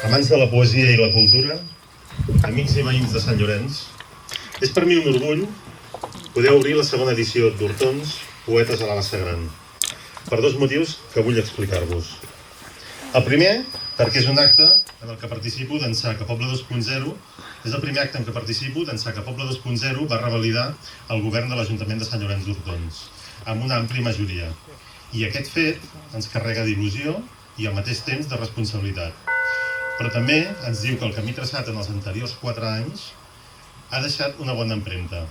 Amants de la poesia i la cultura, amics i veïns de Sant Llorenç, és per mi un orgull poder obrir la segona edició d'Hortons, Poetes a la Bassa Gran, per dos motius que vull explicar-vos. El primer, perquè és un acte en el que participo d'ençà que Poble 2.0, és el primer acte en què participo d'ençà que Poble 2.0 va revalidar el govern de l'Ajuntament de Sant Llorenç d'Hortons, amb una àmplia majoria. I aquest fet ens carrega d'il·lusió i al mateix temps de responsabilitat. Però també ens diu que el camí traçat en els anteriors 4 anys ha deixat una bona empremta.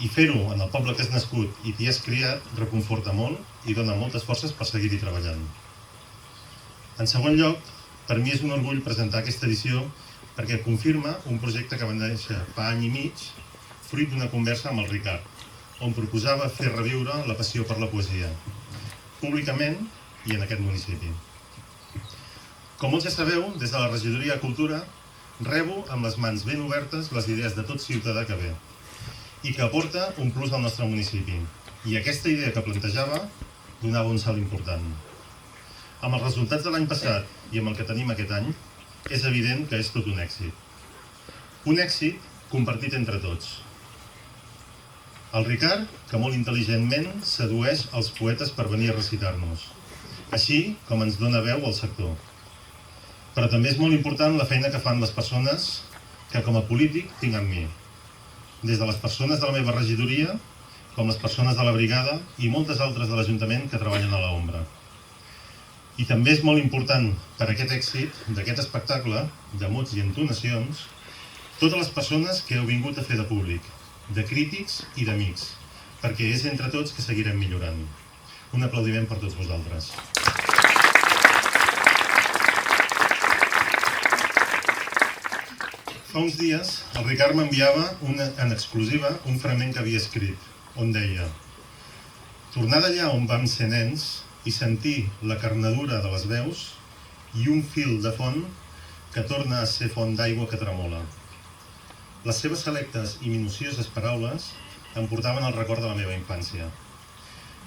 I fer-ho en el poble que has nascut i t'hi has criat reconforta molt i dona moltes forces per seguir-hi treballant. En segon lloc, per mi és un orgull presentar aquesta edició perquè confirma un projecte que va néixer fa any i mig, fruit d'una conversa amb el Ricard, on proposava fer reviure la passió per la poesia, públicament i en aquest municipi. Com molts ja sabeu, des de la Regidoria de Cultura rebo amb les mans ben obertes les idees de tot ciutadà que ve i que aporta un plus al nostre municipi. I aquesta idea que plantejava donava un salt important. Amb els resultats de l'any passat i amb el que tenim aquest any, és evident que és tot un èxit. Un èxit compartit entre tots. El Ricard, que molt intel·ligentment sedueix els poetes per venir a recitar-nos, així com ens dona veu al sector. Però també és molt important la feina que fan les persones que com a polític tinc amb mi. Des de les persones de la meva regidoria, com les persones de la brigada i moltes altres de l'Ajuntament que treballen a l'ombra. I també és molt important per aquest èxit d'aquest espectacle, de mots i entonacions, totes les persones que heu vingut a fer de públic, de crítics i d'amics, perquè és entre tots que seguirem millorant. Un aplaudiment per tots vosaltres. Fa uns dies, el Ricard m'enviava en exclusiva un fragment que havia escrit, on deia: tornar d'allà on vam ser nens i sentir la carnadura de les veus i un fil de font que torna a ser font d'aigua que tremola. Les seves selectes i minucioses paraules em portaven al record de la meva infància.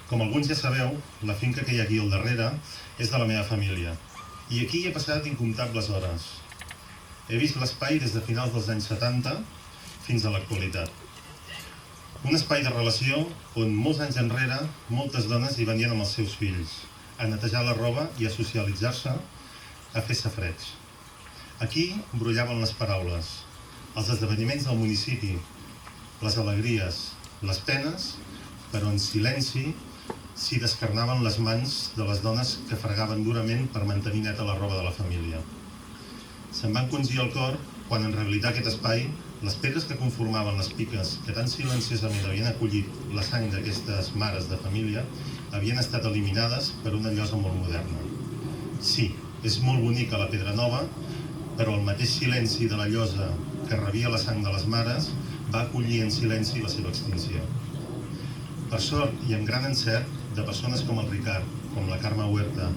Com alguns ja sabeu, la finca que hi ha aquí al darrere és de la meva família, i aquí hi he passat incomptables hores. He vist l'espai des de finals dels anys 70 fins a l'actualitat. Un espai de relació on molts anys enrere moltes dones hi venien amb els seus fills, a netejar la roba i a socialitzar-se, a fer safareig. Aquí brollaven les paraules, els esdeveniments del municipi, les alegries, les penes, però en silenci s'hi descarnaven les mans de les dones que fregaven durament per mantenir neta la roba de la família. Se'm va encongir el cor quan en realitat aquest espai, les pedres que conformaven les piques que tan silenciosament havien acollit la sang d'aquestes mares de família, havien estat eliminades per una llosa molt moderna. Sí, és molt bonica la pedra nova, però el mateix silenci de la llosa que rebia la sang de les mares va acollir en silenci la seva extinció. Per sort i amb gran encert de persones com el Ricard, com la Carme Huerta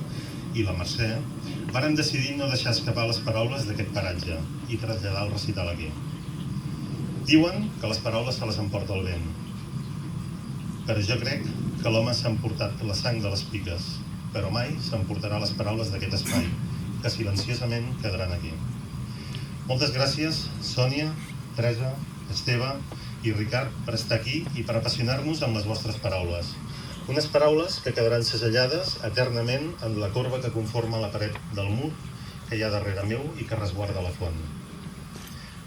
i la Mercè, varen decidir no deixar escapar les paraules d'aquest paratge i traslladar el recital aquí. Diuen que les paraules se les emporta el vent, però jo crec que l'home s'ha emportat la sang de les piques, però mai s'emportarà les paraules d'aquest espai, que silenciosament quedaran aquí. Moltes gràcies, Sònia, Teresa, Esteve i Ricard, per estar aquí i per apassionar-nos amb les vostres paraules. Unes paraules que quedaran segellades eternament en la corba que conforma la paret del mur que hi ha darrere meu i que resguarda la font.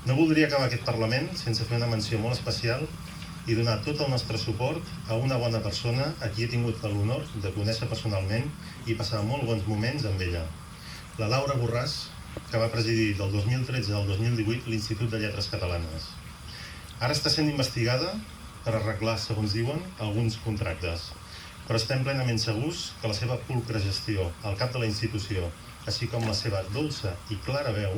No voldria acabar aquest Parlament sense fer una menció molt especial i donar tot el nostre suport a una bona persona a qui he tingut l'honor de conèixer personalment i passar molt bons moments amb ella. La Laura Borràs, que va presidir del 2013 al 2018 l'Institut de Lletres Catalanes. Ara està sent investigada per arreglar, segons diuen, alguns contractes, però estem plenament segurs que la seva pulcra gestió al cap de la institució, així com la seva dolça i clara veu,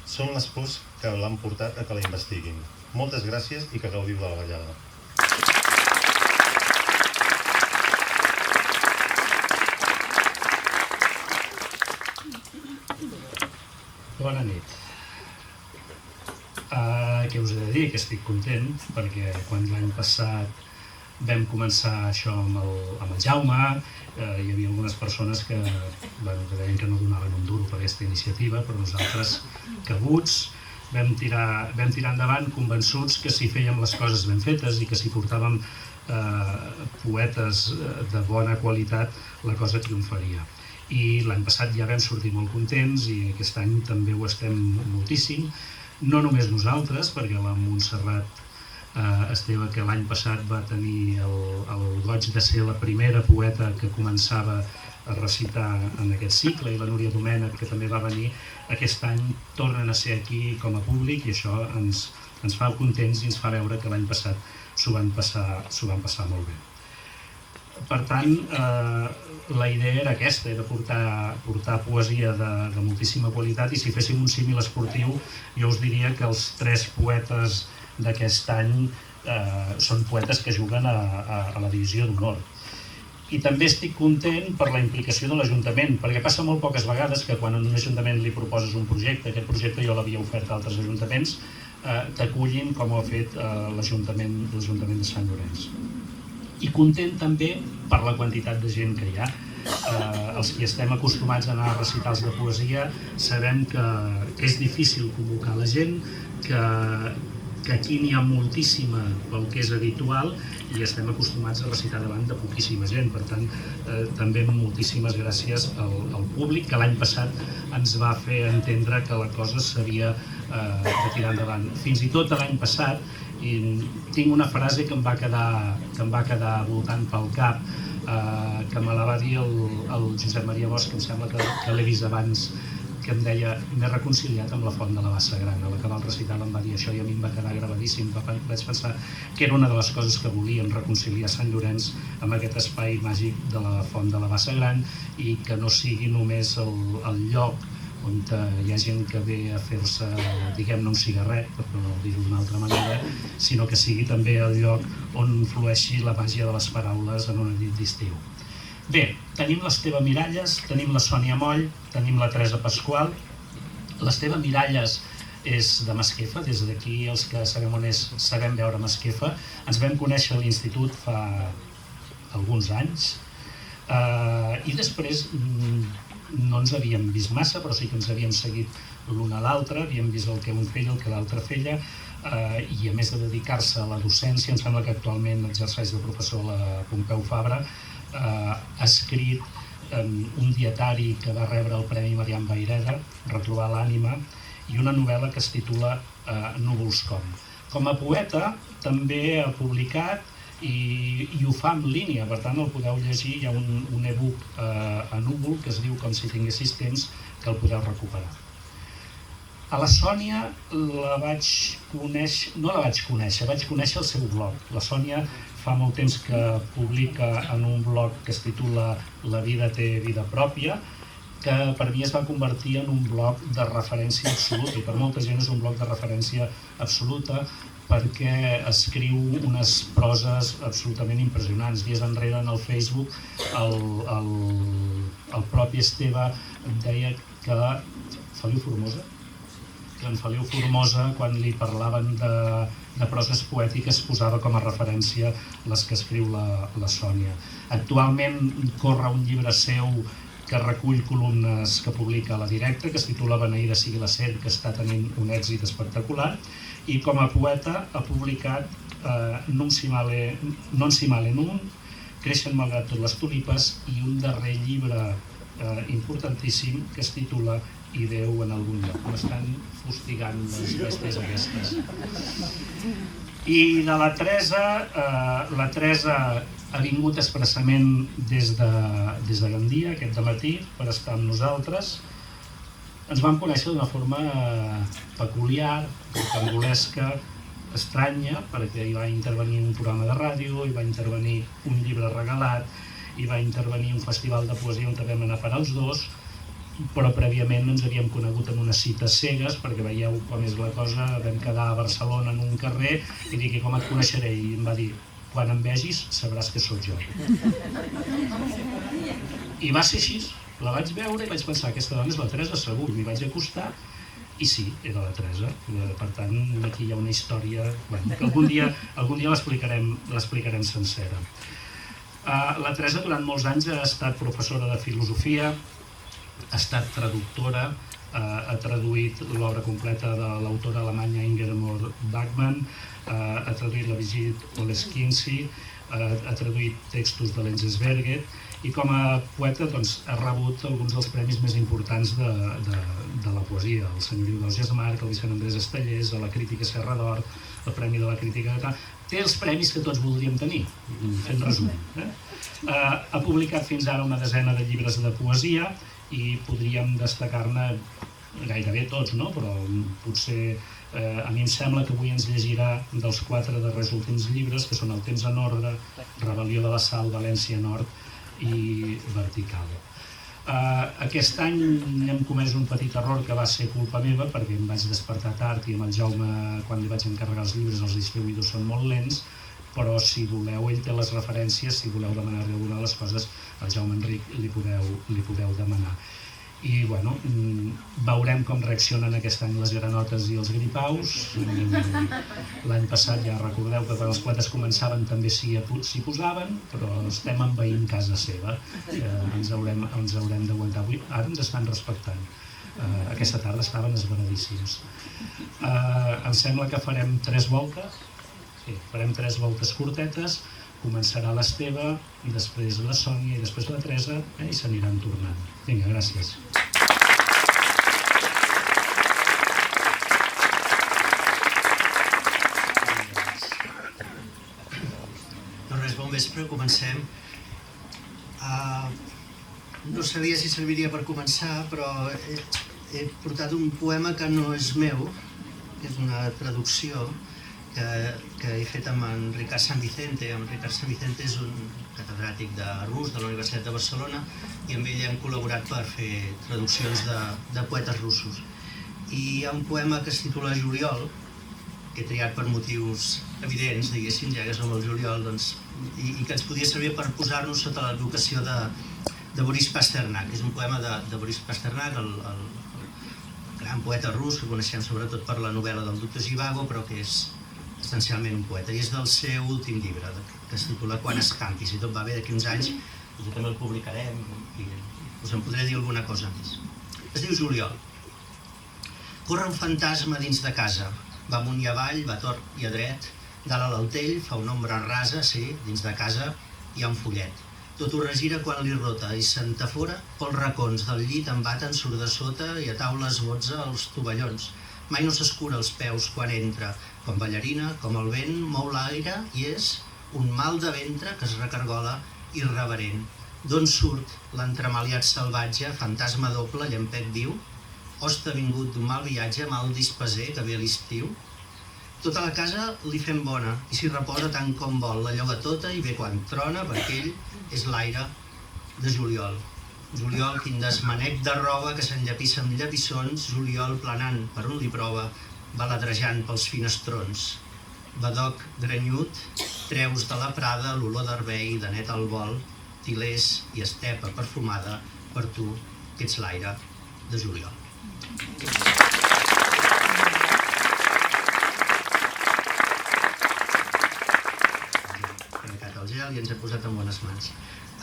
són les pors que l'han portat a que la investiguin. Moltes gràcies i que gaudiu de la ballada. Bona nit. Què us he de dir? Que estic content perquè quan l'any passat Vam començar això amb el Jaume, hi havia algunes persones que deien que no donaven un duro per aquesta iniciativa, però nosaltres, cabuts, vam tirar endavant convençuts que si fèiem les coses ben fetes i que si portàvem poetes de bona qualitat, la cosa triomfaria. I l'any passat ja vam sortir molt contents i aquest any també ho estem moltíssim. No només nosaltres, perquè la Montserrat Esteve, que l'any passat va tenir el goig de ser la primera poeta que començava a recitar en aquest cicle, i la Núria Domènech, que també va venir, aquest any tornen a ser aquí com a públic i això ens fa contents i ens fa veure que l'any passat s'ho van passar molt bé. Per tant, la idea era aquesta, era portar poesia de moltíssima qualitat, i si féssim un símil esportiu, jo us diria que els 3 poetes d'aquest any són poetes que juguen a la divisió d'honor. I també estic content per la implicació de l'Ajuntament, perquè passa molt poques vegades que quan a un Ajuntament li proposes un projecte, aquest projecte jo l'havia ofert a altres ajuntaments, t'acullin com ho ha fet l'Ajuntament de Sant Llorenç. I content també per la quantitat de gent que hi ha. Els que estem acostumats a anar a recitals de poesia sabem que és difícil convocar la gent, que aquí n'hi ha moltíssima pel que és habitual i estem acostumats a recitar davant de poquíssima gent. Per tant, també moltíssimes gràcies al públic, que l'any passat ens va fer entendre que la cosa s'havia de tirar endavant. Fins i tot l'any passat, i tinc una frase que em va quedar voltant pel cap, que me la va dir el Josep Maria Bosch, que em sembla que l'he vist abans, que em deia: m'he reconciliat amb la font de la Bassa Gran. A l'acabar el recital em va dir això i a mi em va quedar gravadíssim. Vaig pensar que era una de les coses que volíem, reconciliar Sant Llorenç amb aquest espai màgic de la font de la Bassa Gran, i que no sigui només el lloc on hi ha gent que ve a fer-se, diguem-ne, un cigarret, per no dir-ho d'una altra manera, sinó que sigui també el lloc on flueixi la màgia de les paraules en una nit d'estiu. Bé, tenim l'Esteve Miralles, tenim la Sònia Moll, tenim la Teresa Pasqual. L'Esteve Miralles és de Masquefa, des d'aquí els que sabem on és sabem veure Masquefa. Ens vam conèixer a l'institut fa alguns anys i després no ens havíem vist massa, però sí que ens havíem seguit l'un a l'altre, havíem vist el que un feia, el que l'altre feia, i a més de dedicar-se a la docència, em sembla que actualment exerceix de professor a la Pompeu Fabra, ha escrit un dietari que va rebre el Premi Marian Vayreda, Retrobar l'ànima, i una novel·la que es titula Núvols com. Com a poeta també ha publicat i ho fa en línia, per tant el podeu llegir, hi ha un e-book a Núvol que es diu Com si tinguessis temps, que el podeu recuperar. A la Sònia la vaig conèixer, no la vaig conèixer, vaig conèixer el seu blog. La Sònia fa molt temps que publica en un blog que es titula La vida té vida pròpia, que per mi es va convertir en un blog de referència absoluta, i per molta gent és un blog de referència absoluta perquè escriu unes proses absolutament impressionants. Dies enrere en el Facebook el propi Esteve em deia que en Feliu Formosa, quan li parlaven de proses poètiques, posava com a referència les que escriu la Sònia. Actualment corre un llibre seu que recull columnes que publica a La Directa, que es titula Beneïda sigui la Serp, que està tenint un èxit espectacular, i com a poeta ha publicat Non si male num, Creixen malgrat tot les tulipes, i un darrer llibre importantíssim que es titula I Déu en algun lloc. M'estan fustigant les bèsties aquestes. I de la Teresa ha vingut expressament des de Gandia aquest dematí per estar amb nosaltres. Ens vam conèixer d'una forma peculiar, rocambolesca, estranya, perquè hi va intervenir un programa de ràdio, hi va intervenir un llibre regalat, hi va intervenir un festival de poesia on vam anar a parar els dos, però prèviament ens havíem conegut en unes cites cegues, perquè veieu com és la cosa. Vam quedar a Barcelona en un carrer i dic: com et coneixeré? I em va dir: quan em vegis sabràs que sóc jo. I va ser així. La vaig veure i vaig pensar: aquesta dona és la Teresa segur. M'hi vaig acostar I sí, era la Teresa. Per tant, aquí hi ha una història que algun dia l'explicarem sencera. La Teresa durant molts anys ha estat professora de filosofia, ha estat traductora, ha traduït l'obra completa de l'autora alemanya Ingeborg Bachmann, ha traduït la Brigitte Oleskynski, ha traduït textos de Lenzensberger i com a poeta ha rebut alguns dels premis més importants de la poesia, el Senyoriu d'Ausiàs March, el Vicent Andrés Estellés, la Crítica Serra d'Or, el Premi de la Crítica de... Té els premis que tots voldríem tenir, fent resum. Ha publicat fins ara una desena de llibres de poesia i podríem destacar-ne gairebé tots, no? Però potser a mi em sembla que avui ens llegirà dels 4 darrers últims llibres, que són El temps en ordre, Rebel·lió de la Sal, València Nord i Vertical. Aquest any hem comès un petit error que va ser culpa meva perquè em vaig despertar tard i amb el Jaume, quan li vaig encarregar els llibres, els distribuïdors són molt lents, però si voleu, ell té les referències, si voleu demanar-li alguna de les coses, al Jaume Enric li podeu demanar. I veurem com reaccionen aquest any les granotes i els gripaus. L'any passat ja recordeu que quan els poetes començaven també s'hi posaven, però estem envaint casa seva, ens haurem d'aguantar. Avui ara ens estan respectant, aquesta tarda estaven esveradíssims. Em sembla que farem 3 voltes, farem 3 voltes curtetes, començarà l'Esteve, i després la Sònia i després la Teresa i s'aniran tornant. Vinga, gràcies. Bon vespre, comencem. No sabia si serviria per començar, però he portat un poema que no és meu, que és una traducció que he fet amb en Ricard Sant Vicente. En Ricard Sant Vicente és un catedràtic de rus de la Universitat de Barcelona i amb ell hem col·laborat per fer traduccions de poetes russos. I hi ha un poema que es titula Juliol, que he triat per motius evidents, diguéssim, ja que som el juliol, i que ens podia servir per posar-nos sota l'advocació de Boris Pasternak. És un poema de Boris Pasternak, el gran poeta rus, que coneixem sobretot per la novel·la del Doctor Zhivago, però que és essencialment un poeta, i és del seu últim llibre, que es titula Quan escampis, i tot va bé d'aquí uns anys, i també el publicarem, i us en podré dir alguna cosa més. Es diu Juliol. Corre un fantasma dins de casa, va amunt i avall, va tort i a dret, dalt a l'altell, fa una ombra rasa, sí, dins de casa hi ha un follet. Tot ho regira quan li rota i s'entafora pels racons del llit en baten surt de sota i a taula es botza els tovallons. Mai no s'escura els peus quan entra, com ballarina, com el vent, mou l'aire i és un mal de ventre que es recargola irreverent. D'on surt l'entremaliat salvatge, fantasma doble, llampec viu? Hoste vingut d'un mal viatge, mal dispeser que ve a l'estiu? Tota la casa li fem bona i s'hi reposa tant com vol, la lloga tota i ve quan trona perquè ell és l'aire de juliol. Juliol, quin desmanec de roba que s'enllapissa amb llapissons, juliol planant per on li prova, baladrejant pels finestrons. Badoc grenyut, treus de la prada l'olor d'arbei de net al vol, tilers i estepa perfumada per tu, que ets l'aire de juliol. Hem tancat el gel i ens hem posat en bones mans.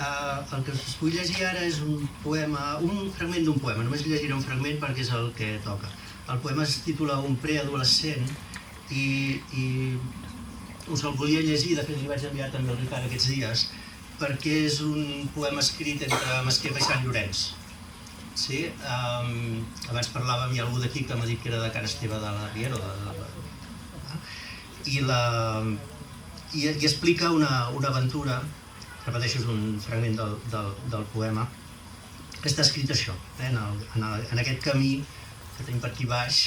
El que us vull llegir ara és un poema, un fragment d'un poema, només llegiré un fragment perquè és el que toca. El poema es titula Un preadolescent i us el volia llegir, de fet li vaig enviar també al Ricard aquests dies, perquè és un poema escrit entre Masquefa i Sant Llorenç. Sí? Abans parlàvem, hi ha algú d'aquí que m'ha dit que era de Can Esteve de la Riera, i explica una aventura, repeteixo, és un fragment del poema, que està escrit això, en aquest camí que tenim per aquí baix,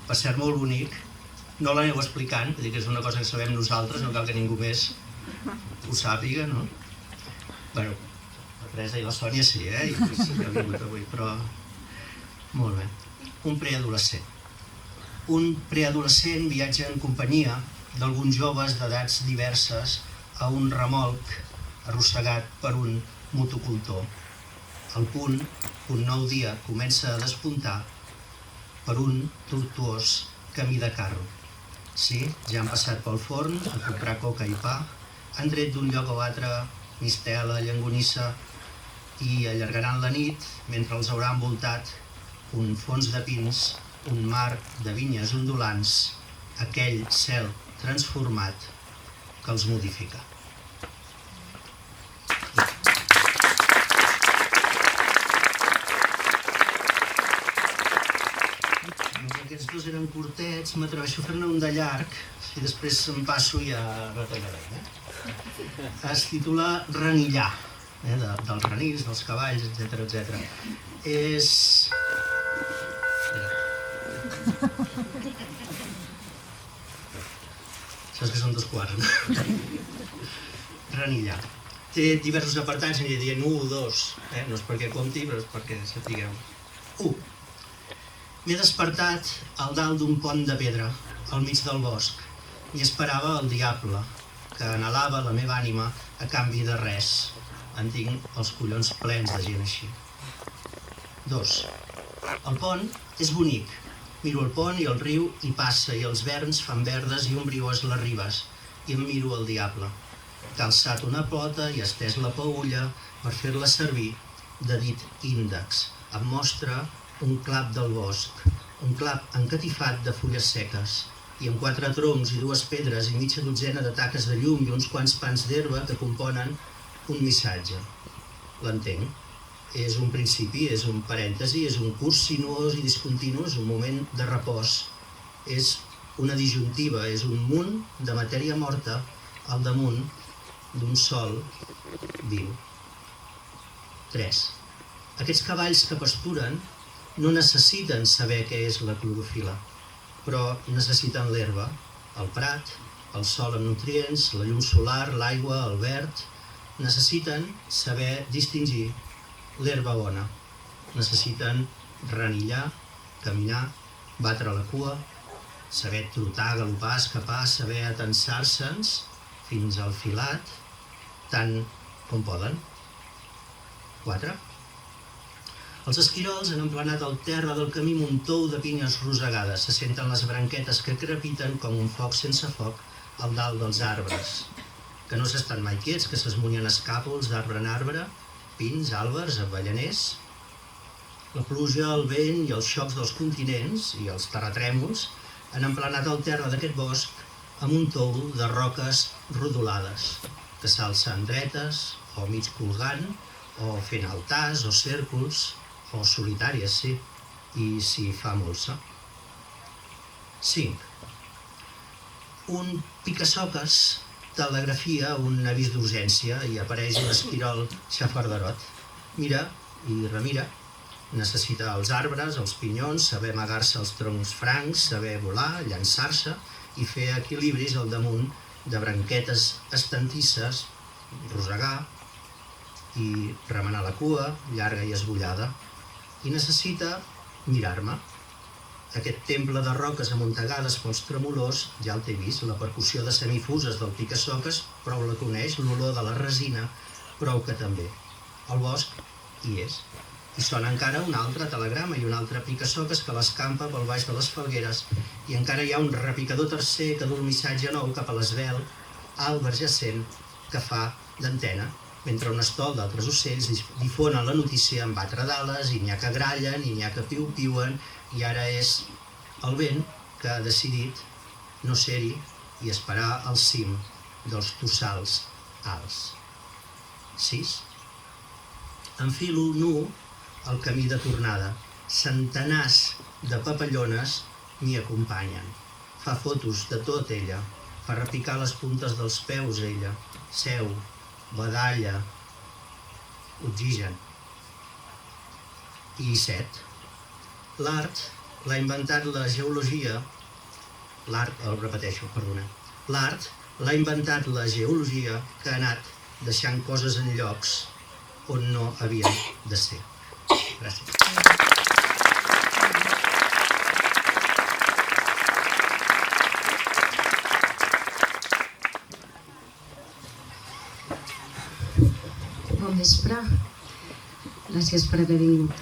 per cert molt bonic, no l'aneu explicant, vull dir que és una cosa que sabem nosaltres, no cal que ningú més ho sàpiga, no? Bueno, la Teresa i la Sònia sí, i sí que ha vingut avui, però... Molt bé. Un preadolescent. Un preadolescent viatja en companyia d'alguns joves d'edats diverses a un remolc arrossegat per un motocultor. El punt, un nou dia, comença a despuntar per un tortuós camí de carro. Sí, ja han passat pel forn a comprar coca i pa, han tret d'un lloc a l'altre mistela, llonganissa i allargaran la nit mentre els haurà envoltat un fons de pins, un mar de vinyes ondulants, aquell cel transformat que els modifica. Aquests dos eren curtets, m'atreveixo a fer-ne un de llarg i després em passo i ja retallarem. Es titula Renillar, dels renils, dels cavalls, etc. És... Saps que són 2 quarts, no? Renillar. Té diversos apartats, aniré dient 1 o 2, no és perquè compti, però és perquè sapigueu. 1. M'he despertat al dalt d'un pont de pedra, al mig del bosc. M'hi esperava el diable, que anhelava la meva ànima a canvi de res. En tinc els collons plens de gent així. 2. El pont és bonic. Miro el pont i el riu hi passa i els verns fan verdes i ombriues les ribes. I em miro el diable, que ha alçat una pota i ha estès la paulla per fer-la servir de dit índex. Em mostra un clap del bosc, un clap encatifat de fulles seques, i amb 4 troncs i 2 pedres i mitja dotzena de taques de llum i uns quants pans d'herba que componen un missatge. L'entenc. És un principi, és un parèntesi, és un curs sinuós i discontinu, és un moment de repòs. És una disjuntiva, és un munt de matèria morta al damunt d'un sol viu. 3. Aquests cavalls que pasturen no necessiten saber què és la clorofil·la, però necessiten l'herba, el prat, el sol amb nutrients, la llum solar, l'aigua, el verd. Necessiten saber distingir l'herba bona. Necessiten renillar, caminar, batre la cua, saber trotar, galopar, escapar, saber atensar-se'ns fins al filat, tant com poden. 4. Els esquirols han emplenat el terra del camí amb un tou de pinyes rosegades. Se senten les branquetes que crepiten com un foc sense foc al dalt dels arbres, que no s'estan mai quiets, que s'esmunyen escàpols d'arbre en arbre, pins, àlbers, avellaners. La pluja, el vent i els xocs dels continents i els terratrèmols han emplenat el terra d'aquest bosc amb un tou de roques rodolades, que s'alcen dretes o mig colgant, o fent altars o cèrcols, o solitàries, sí, i si fa molsa. 5. Un picasoques telegrafia un avís d'urgència i apareix l'esquirol xafarderot. Mira i remira. Necessita els arbres, els pinyons, saber amagar-se als troncs francs, saber volar, llançar-se i fer equilibris al damunt de branquetes estantisses, rosegar i remenar la cua, llarga i esbullada. I necessita mirar-me. Aquest temple de roques amuntegades pels tremolors, ja el té vist, la percussió de semifuses del picasoques, prou la coneix, l'olor de la resina, prou que també. El bosc hi és. I sona encara un altre telegrama i un altre picasoques que l'escampa pel baix de les falgueres, i encara hi ha un repicador tercer que du el missatge nou cap a l'esvelt, alt vergacent, que fa d'antena, mentre un estol d'altres ocells difonen la notícia amb batre d'ales, i n'hi ha que grallen, i n'hi ha que piu-piuen, i ara és el vent que ha decidit no ser-hi i esperar al cim dels tossals alts. 6. Enfilo nu el camí de tornada. Centenars de papallones m'hi acompanyen. Fa fotos de tot ella, fa repicar les puntes dels peus ella, seu, badalla, oxigen. I 7. L'art l'ha inventat la geologia, l'art l'ha inventat la geologia que ha anat deixant coses en llocs on no havien de ser. Gràcies. Bon vespre. Gràcies per haver vingut.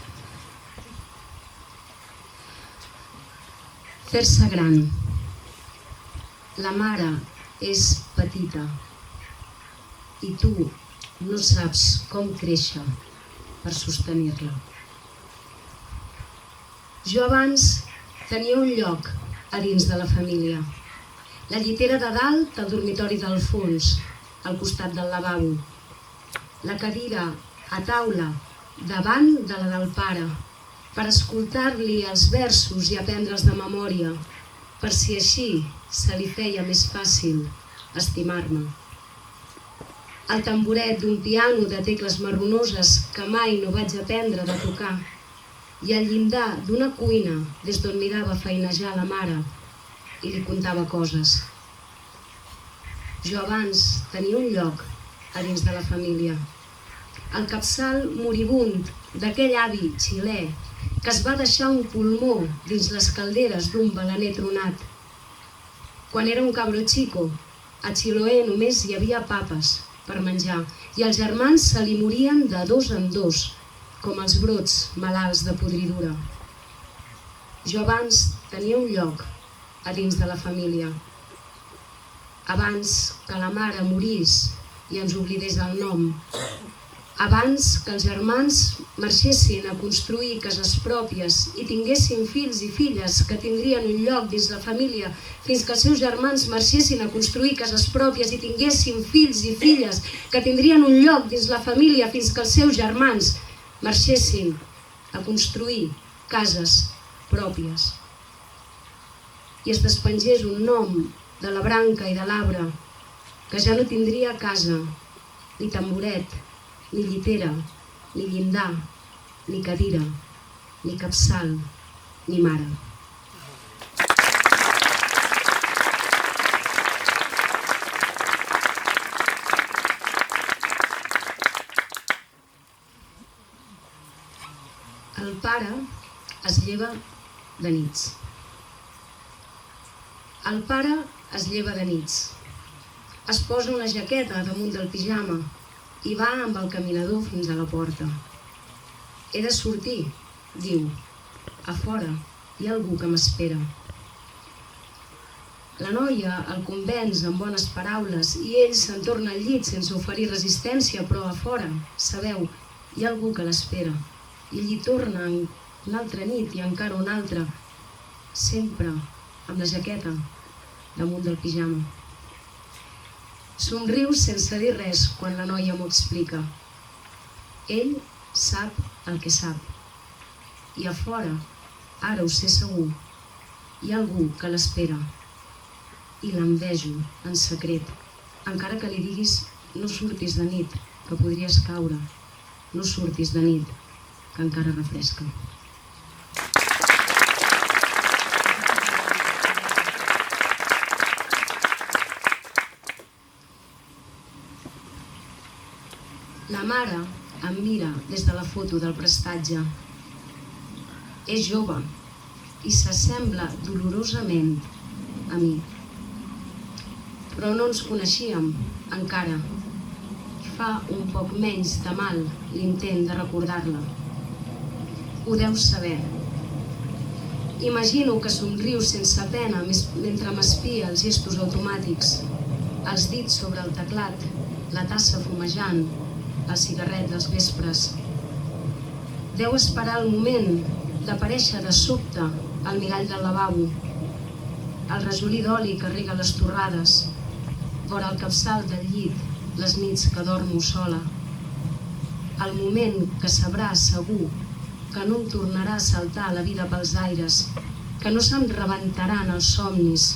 Fer-se gran. La mare és petita i tu no saps com créixer per sostenir-la. Jo abans tenia un lloc a dins de la família. La llitera de dalt al dormitori del fons, al costat del lavabo. La cadira a taula davant de la del pare, per escoltar-li els versos i aprendre'ls de memòria, per si així se li feia més fàcil estimar-me. El tamboret d'un piano de tecles marronoses que mai no vaig aprendre a tocar, i el llindar d'una cuina des d'on mirava feinejar la mare i li contava coses. Jo abans tenia un lloc a dins de la família. El capçal moribund d'aquell avi xilè que es va deixar un pulmó dins les calderes d'un balaner tronat. Quan era un cabro chico, a Chiloé només hi havia papes per menjar i els germans se li morien de dos en dos, com els brots malalts de podridura. Jo abans tenia un lloc a dins de la família. Abans que la mare morís i ens oblidés el nom. Abans que els germans marxessin a construir cases pròpies i tinguessin fills i filles que tindrien un lloc dins la família fins que els seus germans marxessin a construir cases pròpies i tinguessin fills i filles que tindrien un lloc dins la família fins que els seus germans marxessin a construir cases pròpies. I es despengés un nom de la branca i de l'arbre que ja no tindria casa, ni tamboret, ni llitera, ni llindar, ni cadira, ni capçal, ni mare. El pare es lleva de nits. El pare es lleva de nits. Es posa una jaqueta damunt del pijama i va amb el caminador fins a la porta. He de sortir, diu. A fora hi ha algú que m'espera. La noia el convenç amb bones paraules i ell se'n torna al llit sense oferir resistència, però a fora, sabeu, hi ha algú que l'espera. I ell hi torna una altra nit i encara una altra, sempre amb la jaqueta damunt del pijama. Somriu sense dir res quan la noia m'ho explica. Ell sap el que sap. I a fora, ara ho sé segur, hi ha algú que l'espera. I l'envejo en secret, encara que li diguis no surtis de nit, que podries caure. No surtis de nit, que encara refresca. La mare em mira des de la foto del prestatge. És jove i s'assembla dolorosament a mi. Però no ens coneixíem encara. Fa un poc menys de mal l'intent de recordar-la. Ho deus saber. Imagino que somriu sense pena mentre m'espia els gestos automàtics, els dits sobre el teclat, la tassa fumejant, el cigarret dels vespres. Deu esperar el moment d'aparèixer de sobte al mirall del lavabo, el rajolí d'oli que rega les torrades, vora el capçal del llit, les nits que dormo sola. El moment que sabrà segur que no em tornarà a saltar la vida pels aires, que no se'm rebentaran els somnis,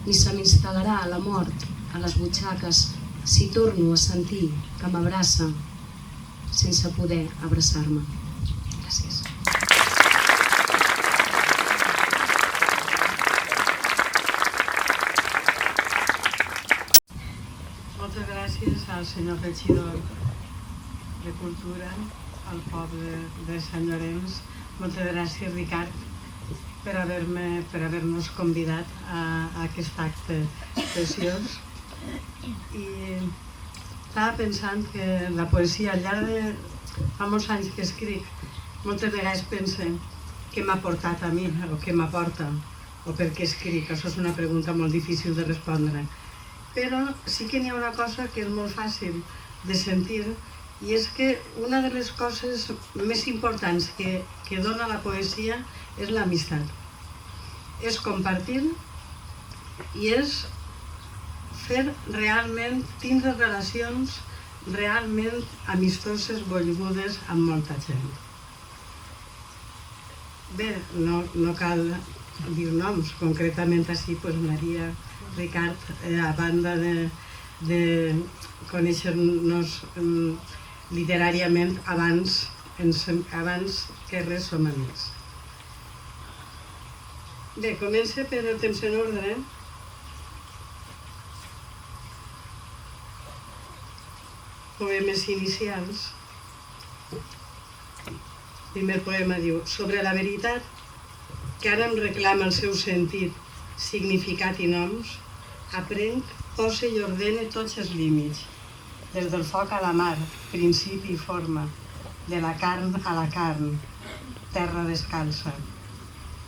ni se m'instal·larà la mort a les butxaques si torno a sentir que m'abraça sense poder abraçar-me. Gràcies. Moltes gràcies al senyor regidor de Cultura, al poble de Sant Llorenç. Moltes gràcies, Ricard, per haver-nos convidat a aquest acte preciós. I estava pensant que la poesia, al llarg fa molts anys que escric, moltes vegades pense què m'ha portat a mi, o què m'aporta, o per què escric. Això és una pregunta molt difícil de respondre. Però sí que n'hi ha una cosa que és molt fàcil de sentir, i és que una de les coses més importants que dona la poesia és l'amistat. És compartir i és fer realment, tindre relacions realment amistoses, volgudes amb molta gent. Bé, no cal dir noms, concretament així, Maria, Ricard, a banda de conèixer-nos literàriament abans que res som amics. Bé, comença per el temps en ordre. Poemes inicials. El primer poema diu: sobre la veritat, que ara em reclama el seu sentit, significat i noms, aprenc, pose i ordene tots els límits, des del foc a la mar, principi i forma, de la carn a la carn, terra descalça.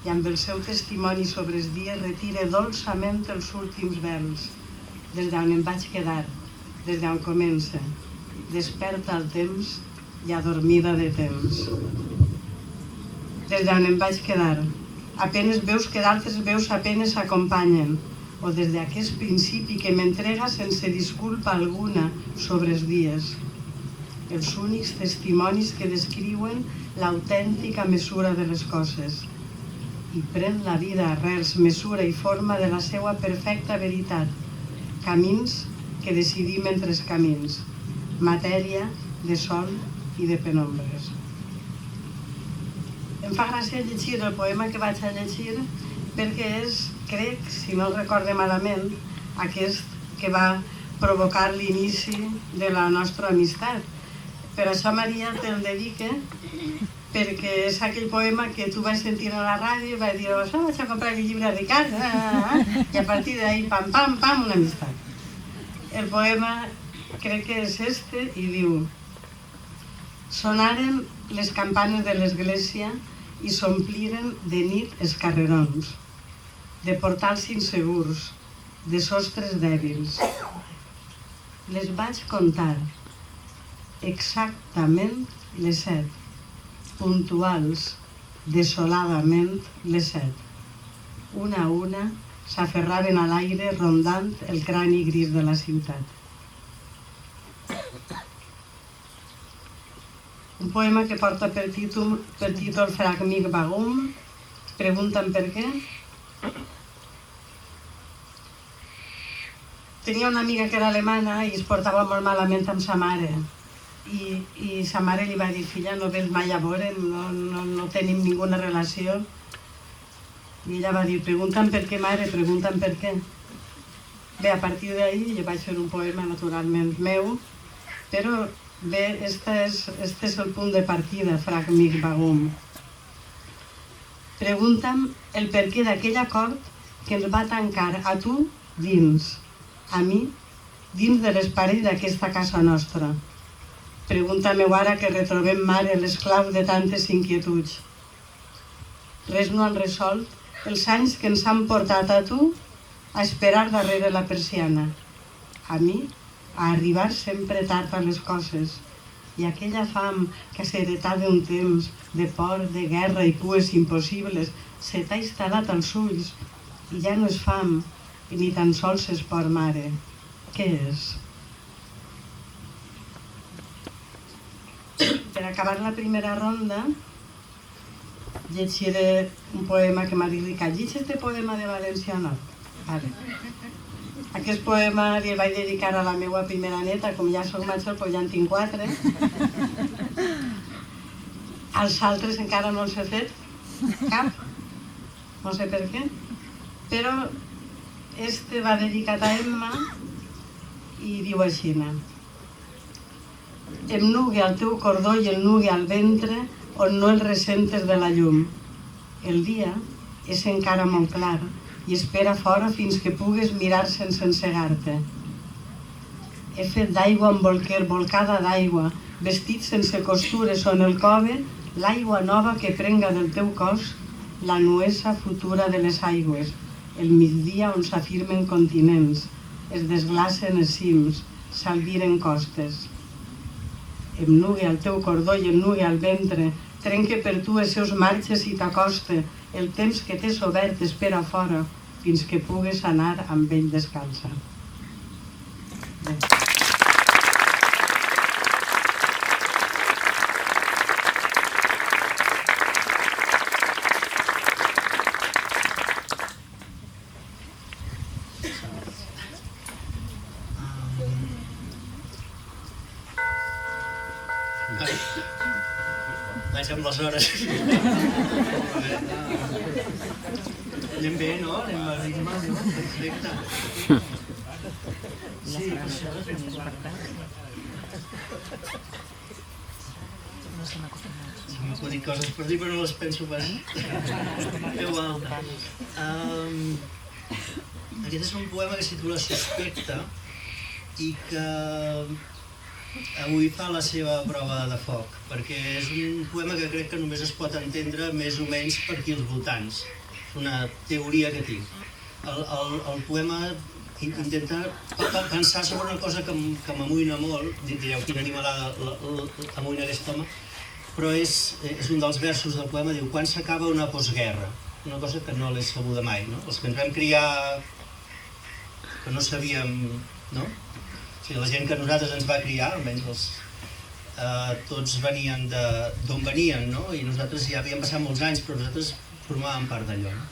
I amb el seu testimoni sobre els dies retire dolçament els últims vels, des d'on em vaig quedar, des d'on comença, desperta el temps i adormida de temps. Des d'on em vaig quedar, apenes veus que d'altres veus apenes s'acompanyen, o des d'aquest principi que m'entrega sense disculpa alguna sobre els dies. Els únics testimonis que descriuen l'autèntica mesura de les coses. I pren la vida arrels, mesura i forma de la seva perfecta veritat, camins que decidim entre els camins, matèria de sol i de penombres. Em fa gràcia llegir el poema que vaig a llegir perquè és, crec, si no el recorde malament, aquest que va provocar l'inici de la nostra amistat. Per això, Maria, te'l dedique, perquè és aquell poema que tu vas sentir a la ràdio i vas dir: això vaig a comprar el llibre a Ricard, i a partir d'ahí, pam, pam, pam, una amistat. El poema crec que és este i diu: sonaren les campanes de l'església i s'ompliren de nit els carrerons, de portals insegurs, de sostres dèbils. Les vaig contar, exactament les 7, puntuals, desoladament les 7. Una a una s'aferraven a l'aire rondant el crani gris de la ciutat. Un poema que porta per títol Frag mig Warum. Pregunten per què. Tenia una amiga que era alemana i es portava molt malament amb sa mare. I sa mare li va dir: filla, no vens mai a veure, no tenim ninguna relació. I ella va dir: pregunten per què, mare, pregunten per què. Bé, a partir d'ahir jo vaig fer un poema naturalment meu, però bé, este és el punt de partida, Frag mig Warum. Pregunta'm el perquè d'aquell acord que ens va tancar a tu dins, a mi, dins de les parets d'aquesta casa nostra. Pregunta-m'ho ara que retrobem, mare, l'esclau de tantes inquietuds. Res no han resolt els anys que ens han portat a tu a esperar darrere la persiana. A mi, a arribar sempre tard a les coses. I aquella fam que s'ha heretat d'un temps de por, de guerra i cues impossibles se t'ha instal·lat als ulls i ja no és fam ni tan sols és por, mare. Què és? Per acabar la primera ronda llegiré un poema que m'ha dit Ricard. Llegeix este poema de València Nord? Vale. Aquest poema li vaig dedicar a la meva primera neta, com ja soc major, però ja en tinc 4. Els altres encara no els he fet cap, no sé per què, però este va dedicat a Emma i diu així: em nugui al teu cordó i el nugui al ventre on no el ressentes de la llum. El dia és encara molt clar i espera fora fins que pugues mirar sense encegar-te. He fet d'aigua en bolquer, volcada d'aigua, vestit sense costures on el cove, l'aigua nova que prenga del teu cos, la nuesa futura de les aigües, el migdia on s'afirmen continents, es desglacen els cims, s'albiren costes. Em nugui al teu cordó i em nugui al ventre, trenque per tu els seus marxes i t'acoste, el temps que t'és obert espera fora, fins que pugues anar amb ell descalça. Vaig amb les hores. Anem bé, no? Anem a ritme, no? Perfecte. Sí, per això. M'ho dit coses per dir, però no les penso pas. Igual. Aquest és un poema que es titula Suspecte i que avui fa la seva prova de foc, perquè és un poema que crec que només es pot entendre més o menys per aquí els voltants. És una teoria que tinc. El poema intenta pensar sobre una cosa que m'amoïna molt, direu quina animalada amoïna aquest home, però és un dels versos del poema, diu: quan s'acaba una postguerra? Una cosa que no l'he sabuda mai, no? Els que ens vam criar, que no sabíem, no? O sigui, la gent que nosaltres ens va criar, almenys tots venien d'on venien, no? I nosaltres ja havíem passat molts anys, però nosaltres formàvem part d'allò, no?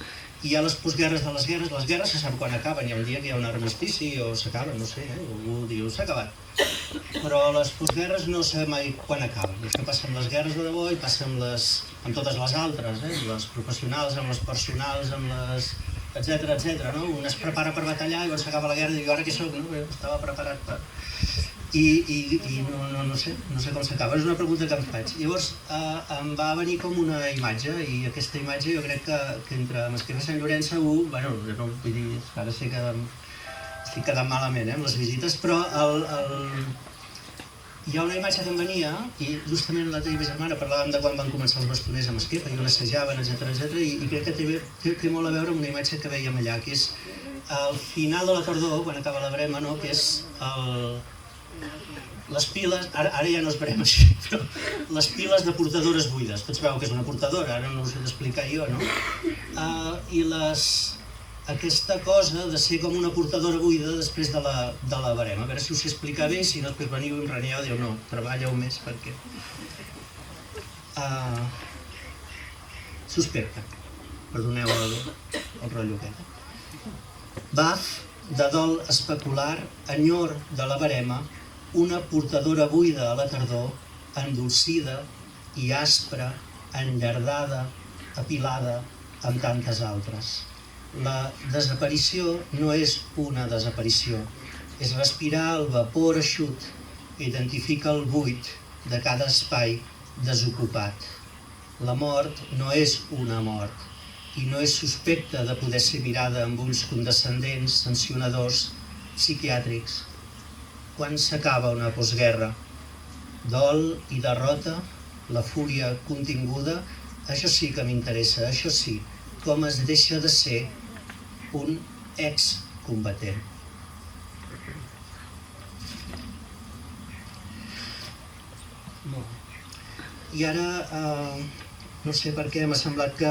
I hi ha les postguerres de les guerres se sap quan acaben, hi ha un dia que hi ha un armistici o s'acaben, no sé, algú diu s'ha acabat. Però les postguerres no sabem mai quan acaben. Això passa amb les guerres de debò i passa amb totes les altres, les professionals, amb les personals, amb les etcètera, no? Un es prepara per batallar i quan s'acaba la guerra diu ara què soc, no? Estava preparat per... I no sé com s'acaba, és una pregunta que em faig. Llavors em va venir com una imatge i aquesta imatge jo crec que entre Masquefa i Sant Llorenç segur, bueno, no vull dir, ara sé que estic quedant malament amb les visites, però hi ha una imatge que em venia i justament l'altra setmana parlàvem de quan van començar els bastoners a Masquefa i on assajaven, etcètera, i crec que té molt a veure amb una imatge que veiem allà, que és al final de la tardor, quan acaba la brema, no? Que és les piles, ara ja no es verem així, però les piles de portadores buides. Tots veu que és una portadora, ara no ho sé d'explicar jo, no? I aquesta cosa de ser com una portadora buida després de la barema. A veure si us sé explicar bé, si no després veniu i em renieu i diu no, treballeu més perquè... Suspecte. Perdoneu el rotllo aquest. Baf, de dol especular, enyor de la barema, una portadora buida a la tardor, endolcida i aspra, enllardada, apilada amb tantes altres. La desaparició no és una desaparició, és respirar el vapor eixut, identifica el buit de cada espai desocupat. La mort no és una mort i no és suspecta de poder ser mirada amb ulls condescendents, sancionadors, psiquiàtrics. Quan s'acaba una postguerra? Dol i derrota, la fúria continguda, això sí que m'interessa, això sí, com es deixa de ser un excombatent. I ara, no sé per què, m'ha semblat que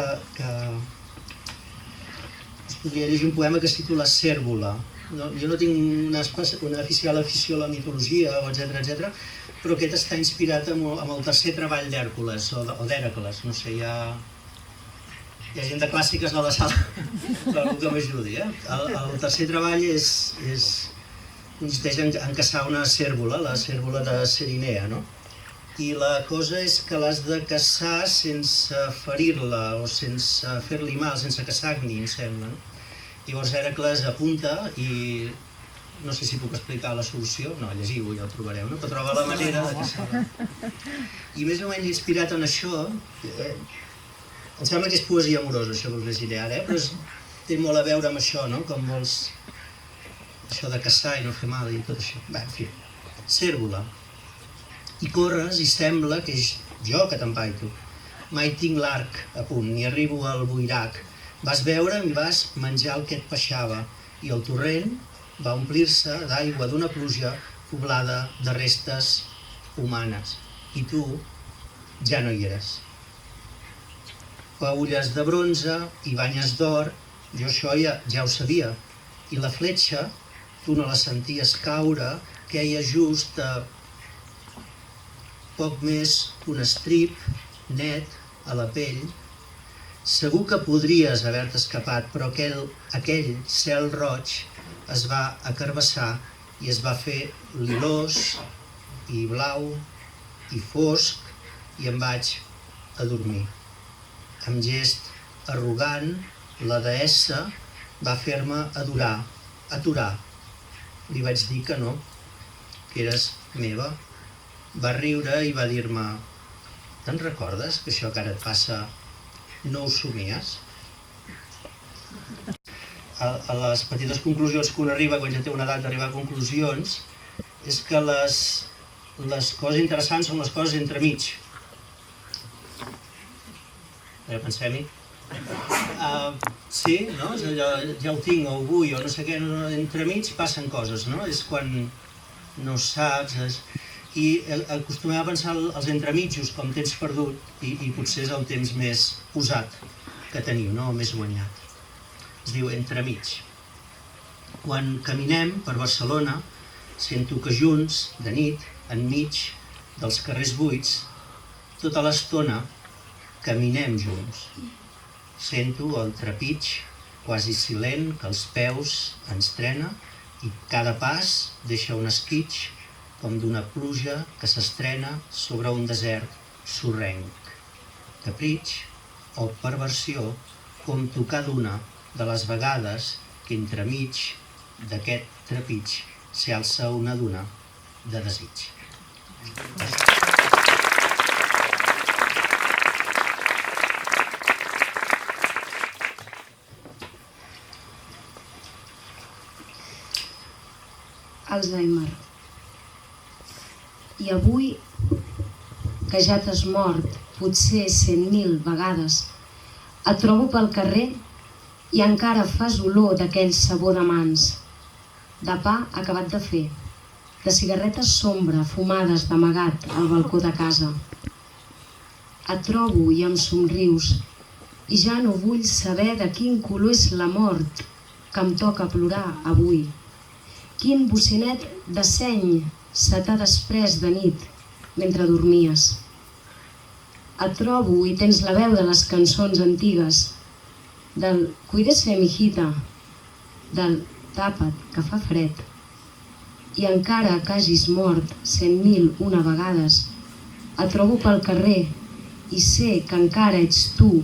us podria llegir un poema que es titula Cérvola. Jo no tinc una especial afició a la mitologia, etcètera, però aquest està inspirat amb el tercer treball d'Hèrcules, o d'Hèracles, no sé, hi ha gent de clàssiques a la sala, però algú que m'ajudi. El tercer treball consisteix en caçar una cérvola, la cérvola de Cerinea, no? I la cosa és que l'has de caçar sense ferir-la o sense fer-li mal, sense que sagni, em sembla, no? Llavors Hèracles apunta i no sé si puc explicar la solució, no, llegiu-ho, ja ho trobareu, no? Però troba la manera de caçar-la. I més o menys inspirat en això, em sembla que és poesia amorosa això que us llegiré ara, però té molt a veure amb això, no? Com vols això de caçar i no fer mal i tot això. Bé, en fi, Cérvola. I corres i sembla que és jo que t'empaito. Mai tinc l'arc a punt, ni arribo al buirac. Vas veure'm i vas menjar el que et peixava, i el torrent va omplir-se d'aigua d'una pluja poblada de restes humanes. I tu ja no hi eres. Paulles de bronze i banyes d'or, jo això ja ho sabia. I la fletxa, tu no la senties caure, queia just a poc més que un estrip net a la pell. Segur que podries haver-te escapat, però aquell cel roig es va acarbassar i es va fer lilós i blau i fosc i em vaig adormir. Amb gest arrogant, la deessa va fer-me aturar. Li vaig dir que no, que eres meva. Va riure i va dir-me: te'n recordes que això que ara et passa no ho somies? A les petites conclusions que un arriba quan ja té una edat d'arribar a conclusions és que les coses interessants són les coses entremig. Pensem-hi. Sí, no? És allò, ja ho tinc, o ho vull, o no sé què, entremig passen coses, no? És quan no saps... I acostumem a pensar els entremitjos com temps perdut i potser és el temps més usat que teniu, no? Més guanyat. Es diu entremig. Quan caminem per Barcelona, sento que junts, de nit, enmig dels carrers buits, tota l'estona caminem junts. Sento el trepig quasi silent que als peus ens trena i cada pas deixa un esquitx com d'una pluja que s'estrena sobre un desert sorrenc. Capritx o perversió, compto cada una de les vegades que entremig d'aquest trepig s'alça una duna de desig. Alzheimer. I avui, que ja t'has mort potser 100.000 vegades, et trobo pel carrer i encara fas olor d'aquell sabor de mans, de pa acabat de fer, de cigarretes sombra fumades d'amagat al balcó de casa. Et trobo i em somrius i ja no vull saber de quin color és la mort que em toca plorar avui. Quin bocinet de seny se t'ha desprès de nit mentre dormies. Et trobo i tens la veu de les cançons antigues, del Cuídese mijita, del Tapa't que fa fred. I encara que hagis mort 100.001 vegades, et trobo pel carrer i sé que encara ets tu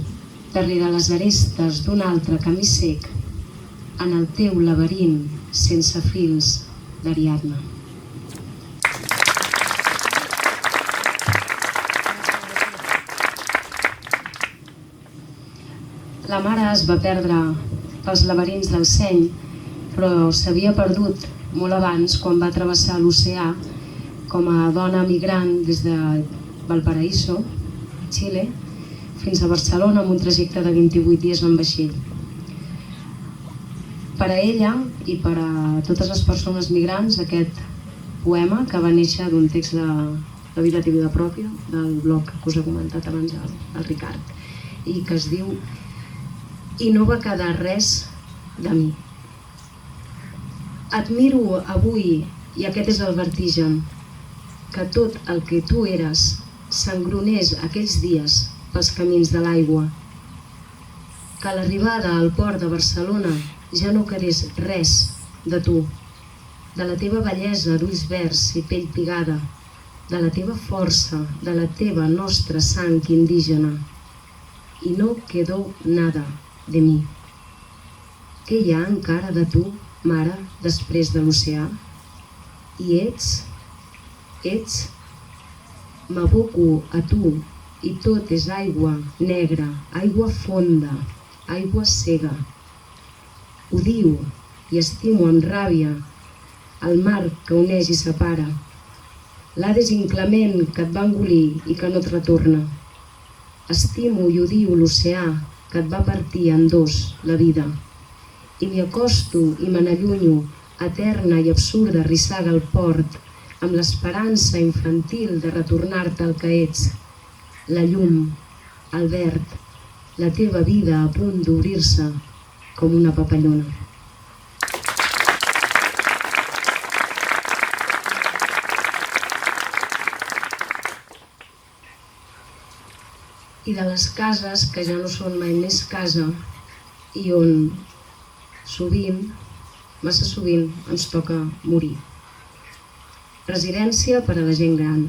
darrere les arestes d'un altre camí sec en el teu laberint sense fils d'Ariadna. La mare es va perdre pels laberints del seny, però s'havia perdut molt abans quan va travessar l'oceà com a dona migrant des de Valparaíso, Xile, fins a Barcelona amb un trajecte de 28 dies en vaixell. Per a ella i per a totes les persones migrants, aquest poema, que va néixer d'un text de La vida i vida pròpia, del blog que us he comentat abans el Ricard, i que es diu I no va quedar res de mi. Et miro avui, i aquest és el vertigen, que tot el que tu eres s'engronés aquells dies pels camins de l'aigua, que a l'arribada al port de Barcelona ja no quedés res de tu, de la teva bellesa d'ulls verds i pell pigada, de la teva força, de la teva nostra sang indígena. I no quedó nada de mi. Què hi ha encara de tu, mare, després de l'oceà? I ets, m'aboco a tu i tot és aigua negra, aigua fonda, aigua cega. Odio i estimo amb ràbia el mar que uneix i separa. L'Hades inclement que et va engolir i que no et retorna. Estimo i odio l'oceà que et va partir en dos, la vida. I m'hi acosto i me n'allunyo, eterna i absurda rissaga al port, amb l'esperança infantil de retornar-te al que ets. La llum, el verd, la teva vida a punt d'obrir-se com una papallona. I de les cases que ja no són mai més casa i on sovint, massa sovint, ens toca morir. Residència per a la gent gran.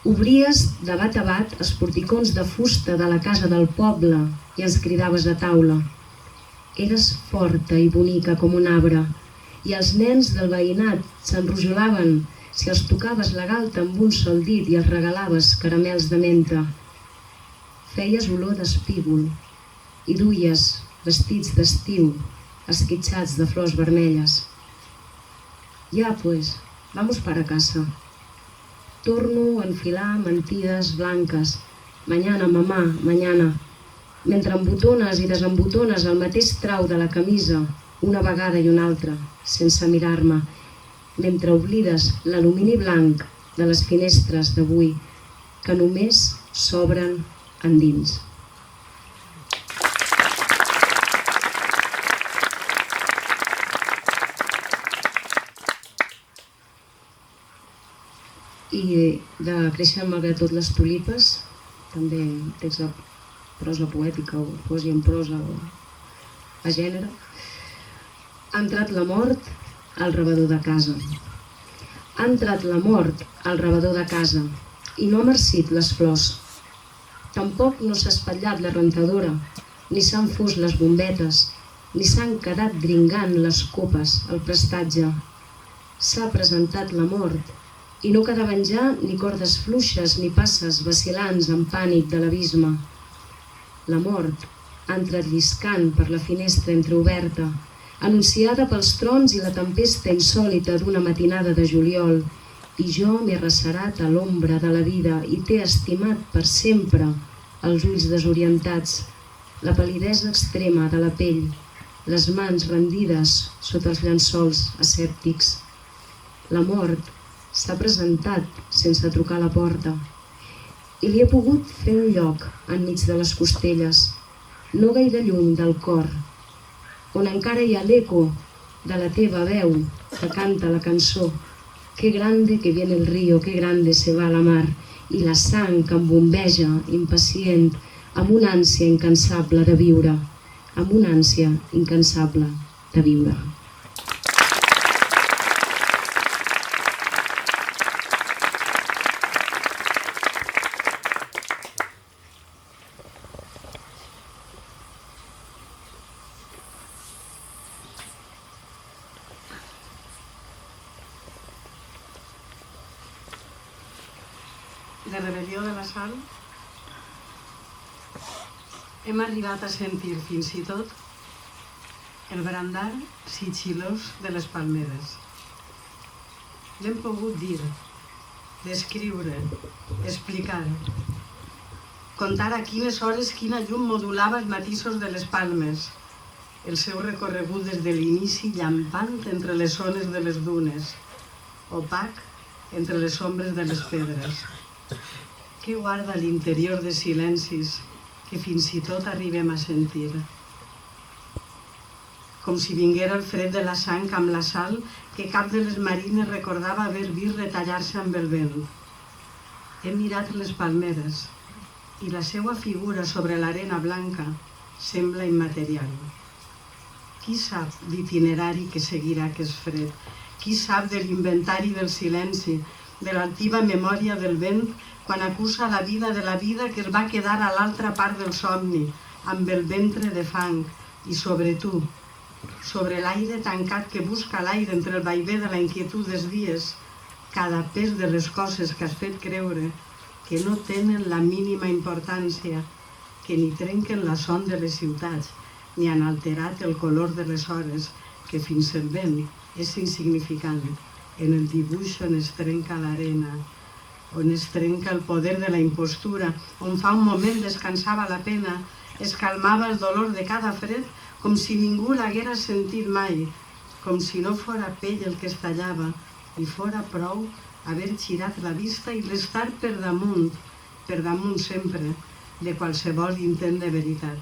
Obries de bat a bat els porticons de fusta de la casa del poble i ens cridaves a taula. Eres forta i bonica com un arbre i els nens del veïnat s'enrojolaven si els tocaves la galta amb un sol dit i els regalaves caramels de menta. Feies olor d'espígol i duies vestits d'estiu esquitxats de flors vermelles. Ja, pues, vamos para casa. Torno a enfilar mentides blanques. Mañana, mamá, mañana. Mentre embotones i desembotones el mateix trau de la camisa, una vegada i una altra, sense mirar-me, mentre oblides l'alumini blanc de les finestres d'avui, que només s'obren endins. I de Creixen malgrat tot les tulipes, també text de prosa poètica o poesia en prosa o a gènere. Ha entrat la mort al rebedor de casa. Ha entrat la mort al rebedor de casa i no ha marcit les flors. Tampoc no s'ha espatllat la rentadora, ni s'han fos les bombetes, ni s'han quedat dringant les copes al prestatge. S'ha presentat la mort i no quedaven ja ni cordes fluixes ni passes vacil·lants en pànic de l'abisme. La mort ha entrat lliscant per la finestra entreoberta, anunciada pels trons i la tempesta insòlita d'una matinada de juliol, i jo m'he recerat a l'ombra de la vida i t'he estimat per sempre els ulls desorientats, la pal·lidesa extrema de la pell, les mans rendides sota els llençols asèptics. La mort s'ha presentat sense trucar a la porta i li he pogut fer un lloc enmig de les costelles, no gaire lluny del cor, on encara hi ha l'eco de la teva veu que canta la cançó «Qué grande que viene el río, qué grande se va la mar» i la sang que em bombeja, impacient, amb una ànsia incansable de viure, amb una ànsia incansable de viure. De Rebel·lió de la Sal, hem arribat a sentir fins i tot el brandar sigil·lós de les palmeres. L'hem pogut dir, descriure, explicar, contar a quines hores quina llum modulava els matisos de les palmes, el seu recorregut des de l'inici llampant entre les ones de les dunes, opac entre les ombres de les pedres. Què guarda a l'interior de silencis que fins i tot arribem a sentir? Com si vinguera el fred de la sang amb la sal que cap de les marines recordava haver vist retallar-se amb el vent. He mirat les palmeres i la seva figura sobre l'arena blanca sembla immaterial. Qui sap l'itinerari que seguirà aquest fred? Qui sap de l'inventari del silenci, de l'altiva memòria del vent quan acusa la vida de la vida que es va quedar a l'altra part del somni, amb el ventre de fang, i sobre tu, sobre l'aire tancat que busca l'aire entre el vaivé de la inquietud dels dies, cada pes de les coses que has fet creure que no tenen la mínima importància, que ni trenquen la son de les ciutats, ni han alterat el color de les hores, que fins el vent és insignificant, en el dibuix on es trenca l'arena, on es trenca el poder de la impostura, on fa un moment descansava la pena, es calmava el dolor de cada fred, com si ningú l'haguera sentit mai, com si no fora pell el que es tallava, i fora prou haver girat la vista i l'estar per damunt sempre, de qualsevol intent de veritat.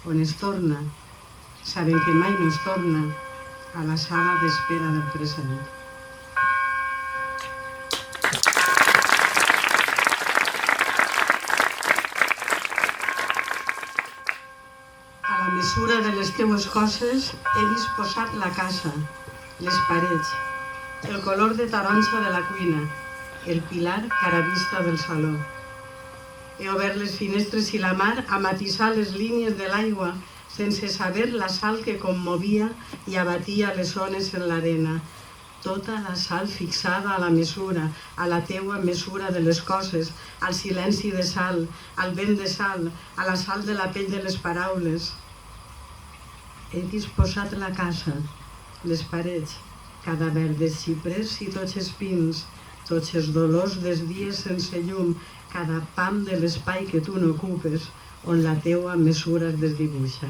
On es torna, sabent que mai no es torna, a la sala d'espera del present. A la mesura de les teues coses he disposat la casa, les parets, el color de taronja de la cuina, el pilar cara vista del saló. He obert les finestres i la mar a matisar les línies de l'aigua sense saber la sal que commovia i abatia les ones en l'arena. Tota la sal fixada a la mesura, a la teua mesura de les coses, al silenci de sal, al vent de sal, a la sal de la pell de les paraules. He disposat la casa, les parets, cada verd dels xiprers i tots els pins, tots els dolors dels dies sense llum, cada pam de l'espai que tu no ocupes, on la teua mesura es desdibuixa.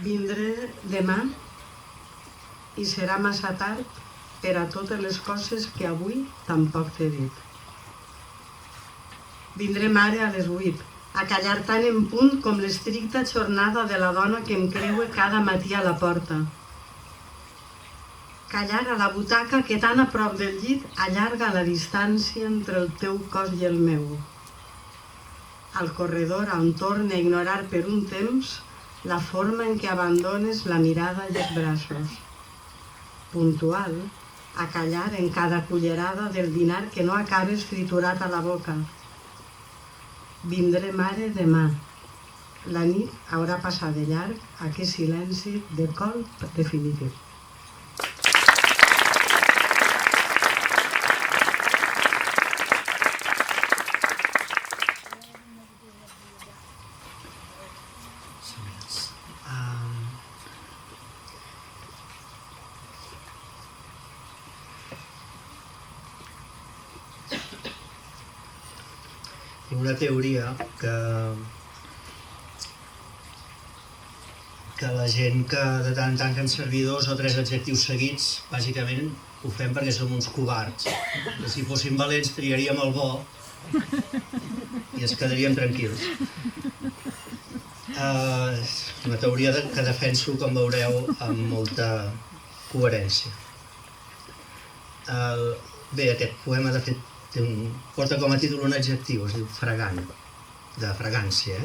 Vindré demà i serà massa tard per a totes les coses que avui tampoc t'he dit. Vindré mare a les 8, a callar tan en punt com l'estricta jornada de la dona que em creue cada matí a la porta. Callar a la butaca que tan a prop del llit allarga la distància entre el teu cos i el meu. Al corredor on torne a ignorar per un temps la forma en què abandones la mirada i els braços. Puntual, a callar en cada cullerada del dinar que no acabes triturat a la boca. Vindré mare demà. La nit haurà passat de llarg aquest silenci de colp definitiu. Una teoria que la gent que de tant en tant fem servir 2 o 3 adjectius seguits, bàsicament ho fem perquè som uns covards. Que si fóssim valents triaríem el bo i ens quedaríem tranquils. Una teoria que defenso, com veureu, amb molta coherència. Bé, aquest poema de fet porta com a títol un adjectiu, es diu fragant, de fragància.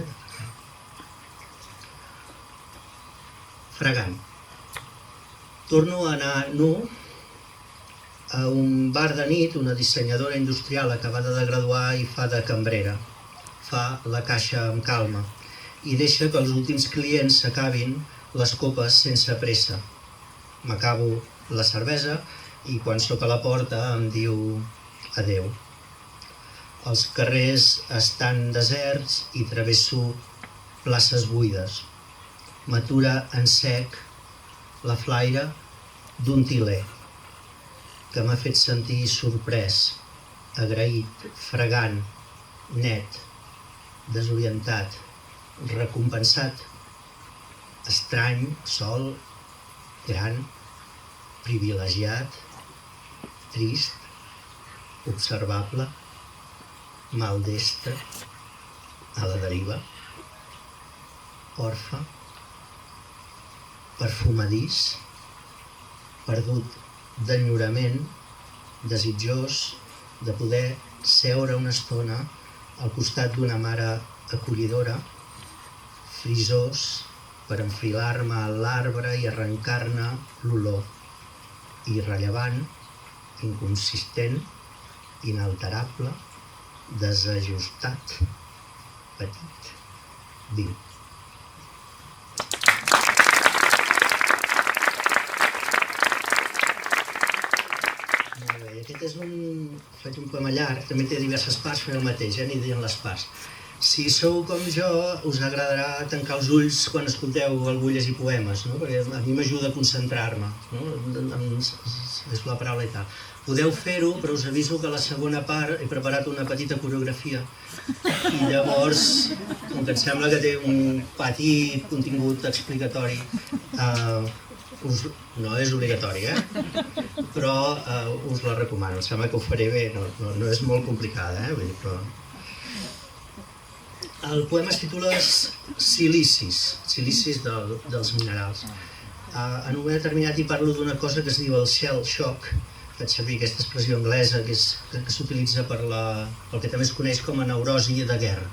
Fragant. Torno a anar nu a un bar de nit, una dissenyadora industrial acabada de graduar i fa de cambrera. Fa la caixa amb calma i deixa que els últims clients s'acabin les copes sense pressa. M'acabo la cervesa i quan sóc a la porta em diu adeu. Els carrers estan deserts i travesso places buides. M'atura en sec la flaire d'un tiler que m'ha fet sentir sorprès, agraït, fragant, net, desorientat, recompensat, estrany, sol, gran, privilegiat, trist, observable, maldestre, a la deriva, orfe, perfumadís, perdut d'enyorament, desitjós de poder seure una estona al costat d'una mare acollidora, frisós per enfilar-me a l'arbre i arrencar-ne l'olor, irrellevant, inconsistent, inalterable, desajustat, petit, viu. Molt bé, aquest és faig un poema llarg, també té diverses parts, faré el mateix, aniré dient les parts. Si sou com jo, us agradarà tancar els ulls quan escolteu algú llegir poemes, no? Perquè a mi m'ajuda a concentrar-me, no? És la paraula i tal. Podeu fer-ho, però us aviso que a la segona part he preparat una petita coreografia i llavors, com que em sembla que té un petit contingut explicatori, no és obligatori, però us la recomano. Em sembla que ho faré bé, no és molt complicada, vull dir, però... El poema es titula Silicis dels minerals. En un moment determinat hi parlo d'una cosa que es diu el shell shock. Faig servir aquesta expressió anglesa que s'utilitza pel que també es coneix com a neurosi de guerra.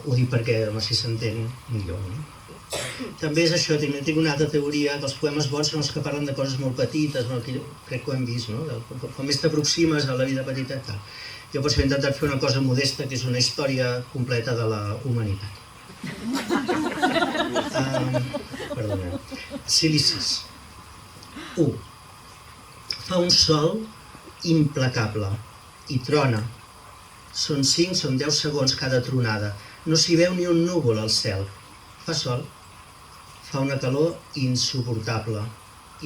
Ho dic perquè així s'entén millor. També és això, tinc una altra teoria, que els poemes bons són els que parlen de coses molt petites, crec que ho hem vist, com més t'aproximes a la vida petita. Jo potser he intentat fer una cosa modesta, que és una història completa de la humanitat. Perdoneu. Silicis. 1. Fa un sol implacable i trona. Són 5, són 10 segons cada tronada. No s'hi veu ni un núvol al cel. Fa sol. Fa una calor insuportable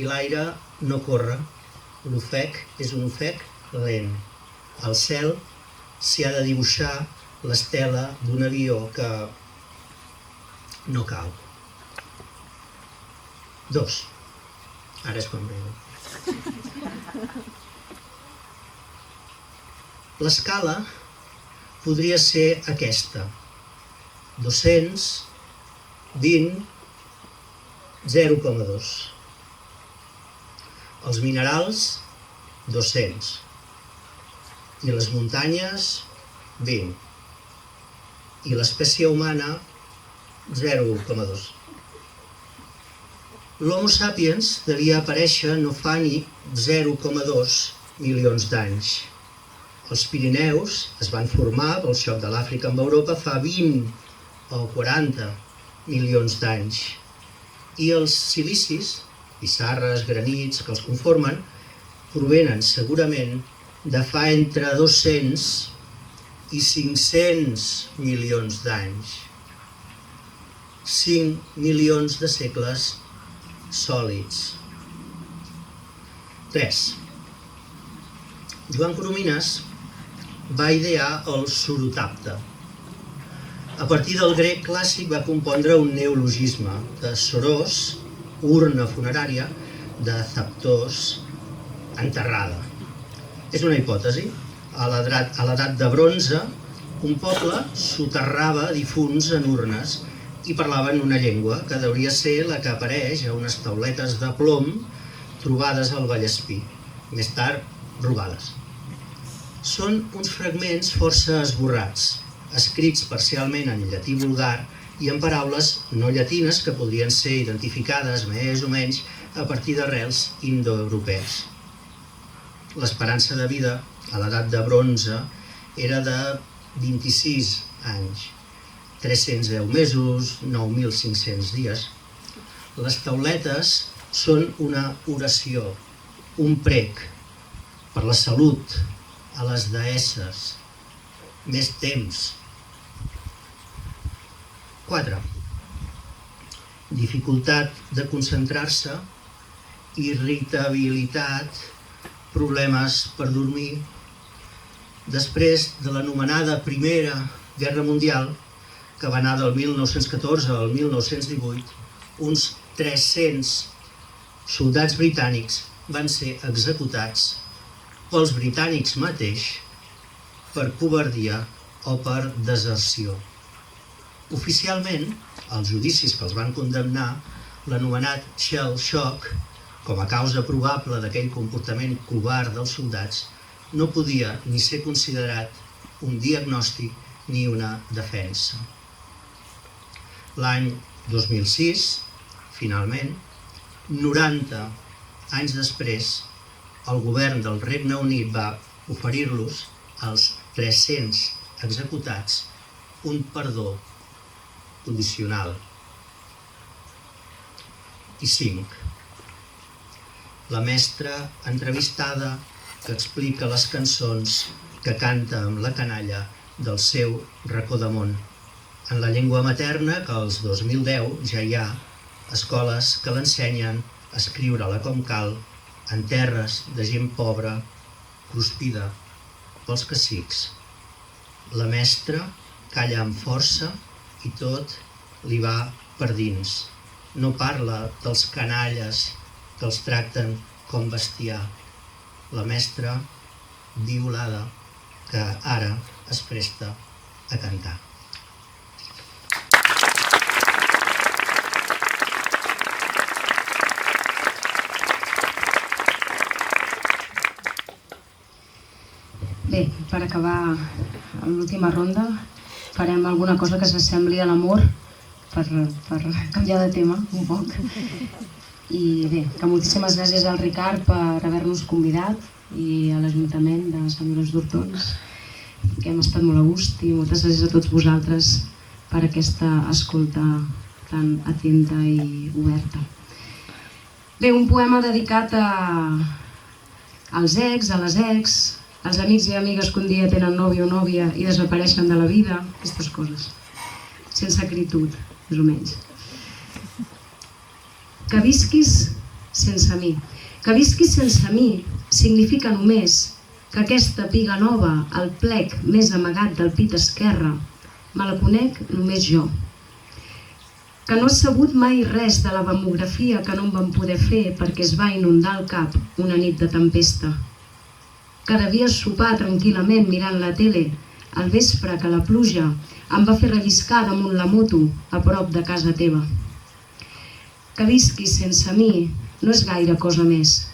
i l'aire no corre. L'ofec és un ofec lent. Al cel s'hi ha de dibuixar l'estela d'un avió que no cau. 2. Ara és quan veu. L'escala podria ser aquesta. 220, 0,2. Els minerals, 200. I les muntanyes, 20. I l'espècie humana, 0,2. L'Homo sapiens devia aparèixer no fa ni 0,2 milions d'anys. Els Pirineus es van formar pel xoc de l'Àfrica amb Europa fa 20 o 40 milions d'anys. I els silicis, pissarres, granits que els conformen, provenen segurament de fa entre 200 i 500 milions d'anys. 5 milions de segles sòlids. 3. Joan Coromines va idear el sorotapte. A partir del grec clàssic va compondre un neologisme de soros, urna funerària, de thaptos, enterrada. És una hipòtesi. A l'edat de bronze, un poble soterrava difunts en urnes i parlaven una llengua que hauria ser la que apareix a unes tauletes de plom trobades al Vallespir, més tard robades. Són uns fragments força esborrats, escrits parcialment en llatí vulgar i en paraules no llatines que podrien ser identificades més o menys a partir d'arrels indoeuropees. L'esperança de vida a l'edat de bronze era de 26 anys, 310 mesos, 9.500 dies. Les tauletes són una oració, un prec per la salut, a les deesses, més temps. 4. Dificultat de concentrar-se, irritabilitat, problemes per dormir. Després de l'anomenada Primera Guerra Mundial, que va anar del 1914 al 1918, uns 300 soldats britànics van ser executats pels britànics mateix per covardia o per deserció. Oficialment, els judicis que els van condemnar, l'anomenat shell shock, com a causa probable d'aquell comportament covard dels soldats, no podia ni ser considerat un diagnòstic ni una defensa. L'any 2006, finalment, 90 anys després, el govern del Regne Unit va oferir-los als 300 executats un perdó condicional. I 5. La mestra entrevistada que explica les cançons que canta amb la canalla del seu racó de món. En la llengua materna, que als 2010 ja hi ha escoles que l'ensenyen a escriure-la com cal en terres de gent pobra, cruspida pels cacics. La mestra calla amb força i tot li va per dins. No parla dels canalles que els tracten com bestiar. La mestra violada que ara es presta a cantar. Bé, per acabar l'última ronda farem alguna cosa que s'assembli a l'amor per canviar de tema un poc. I bé, que moltíssimes gràcies al Ricard per haver-nos convidat i a l'Ajuntament de Sant Llorenç d'Hortons, que hem estat molt a gust, i moltes gràcies a tots vosaltres per aquesta escolta tan atenta i oberta. Bé, un poema dedicat als ex, a les ex, als amics i amigues que un dia tenen nòvio o nòvia i desapareixen de la vida, aquestes coses, sense acritud, més o menys. Que visquis sense mi. Que visquis sense mi significa només que aquesta piga nova, el plec més amagat del pit esquerre, me la conec només jo. Que no has sabut mai res de la mamografia que no em van poder fer perquè es va inundar el cap una nit de tempesta. Que devies sopar tranquil·lament mirant la tele al vespre que la pluja em va fer relliscar damunt la moto a prop de casa teva. Que visquis sense mi no és gaire cosa més.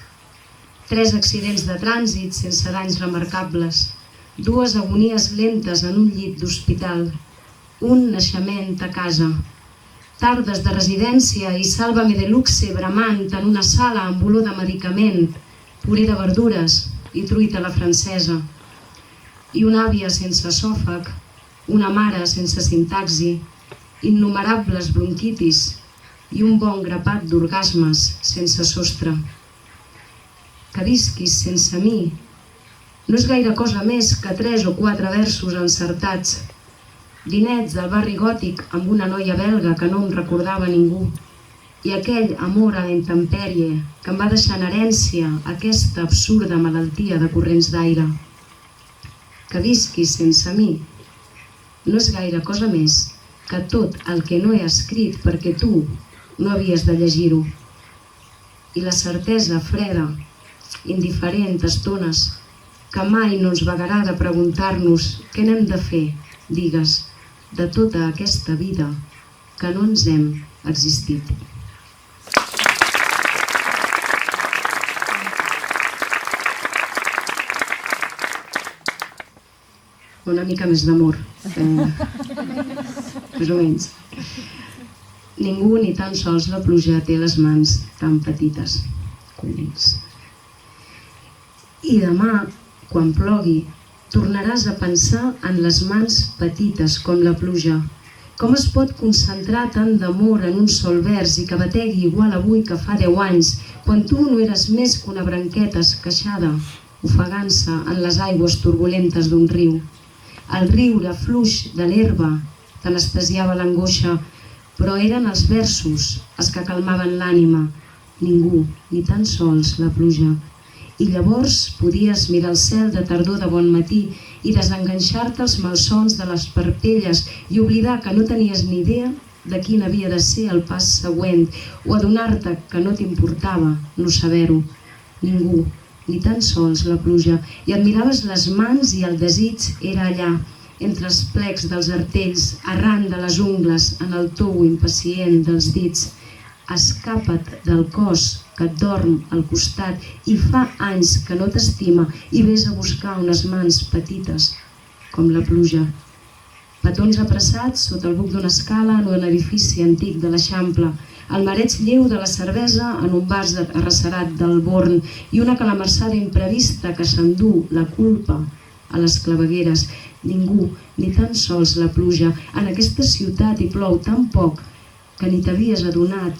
3 accidents de trànsit sense danys remarcables, 2 agonies lentes en un llit d'hospital, un naixement a casa, tardes de residència i sàlvame de luxe bramant en una sala amb olor de medicament, puré de verdures i truita a la francesa, i una àvia sense esòfag, una mare sense sintaxi, innumerables bronquitis i un bon grapat d'orgasmes sense sostre. Que visquis sense mi no és gaire cosa més que 3 o 4 versos encertats, dinets del barri gòtic amb una noia belga que no em recordava ningú, i aquell amor a la intempèrie que em va deixar en herència aquesta absurda malaltia de corrents d'aire. Que visquis sense mi no és gaire cosa més que tot el que no he escrit perquè tu no havies de llegir-ho. I la certesa freda, indiferent estones, que mai no ens vagarà de preguntar-nos què n'hem de fer, digues, de tota aquesta vida que no ens hem existit. Una mica més d'amor, més o menys. Ningú, ni tan sols la pluja, té les mans tan petites, collins. I demà, quan plogui, tornaràs a pensar en les mans petites com la pluja. Com es pot concentrar tant d'amor en un sol vers i que bategui igual avui que fa 10 anys, quan tu no eres més que una branqueta esqueixada, ofegant-se en les aigües turbulentes d'un riu. El riure fluix de l'herba t'anestesiava l'angoixa, però eren els versos els que calmaven l'ànima, ningú, ni tan sols la pluja. I llavors podies mirar el cel de tardor de bon matí i desenganxar-te els malsons de les parpelles i oblidar que no tenies ni idea de quin havia de ser el pas següent o adonar-te que no t'importava no saber-ho. Ningú, ni tan sols la pluja. I admiraves les mans i el desig era allà, entre els plecs dels artells, arran de les ungles en el tou impacient dels dits. Escapa't del cos que et dorm al costat i fa anys que no t'estima i vés a buscar unes mans petites com la pluja. Petons apressats sota el buc d'una escala en un edifici antic de l'Eixample, el mareig lleu de la cervesa en un vas arrecerat del Born i una calamarsada imprevista que s'endú la culpa a les clavegueres. Ningú, ni tan sols la pluja. En aquesta ciutat hi plou tan poc que ni t'havies adonat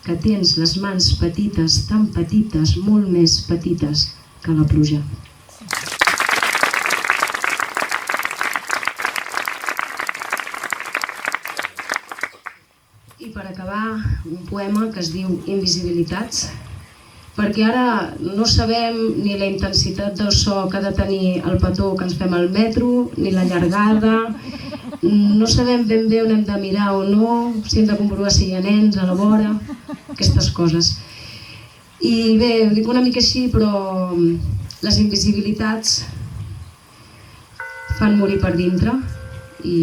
que tens les mans petites, tan petites, molt més petites que la pluja. un poema que es diu Invisibilitats, perquè ara no sabem ni la intensitat del so que ha de tenir el petó que ens fem al metro, ni la llargada, no sabem ben bé on hem de mirar o no, si hem de comprovar si hi ha nens a la vora, aquestes coses. I bé, ho dic una mica així, però les invisibilitats fan morir per dintre i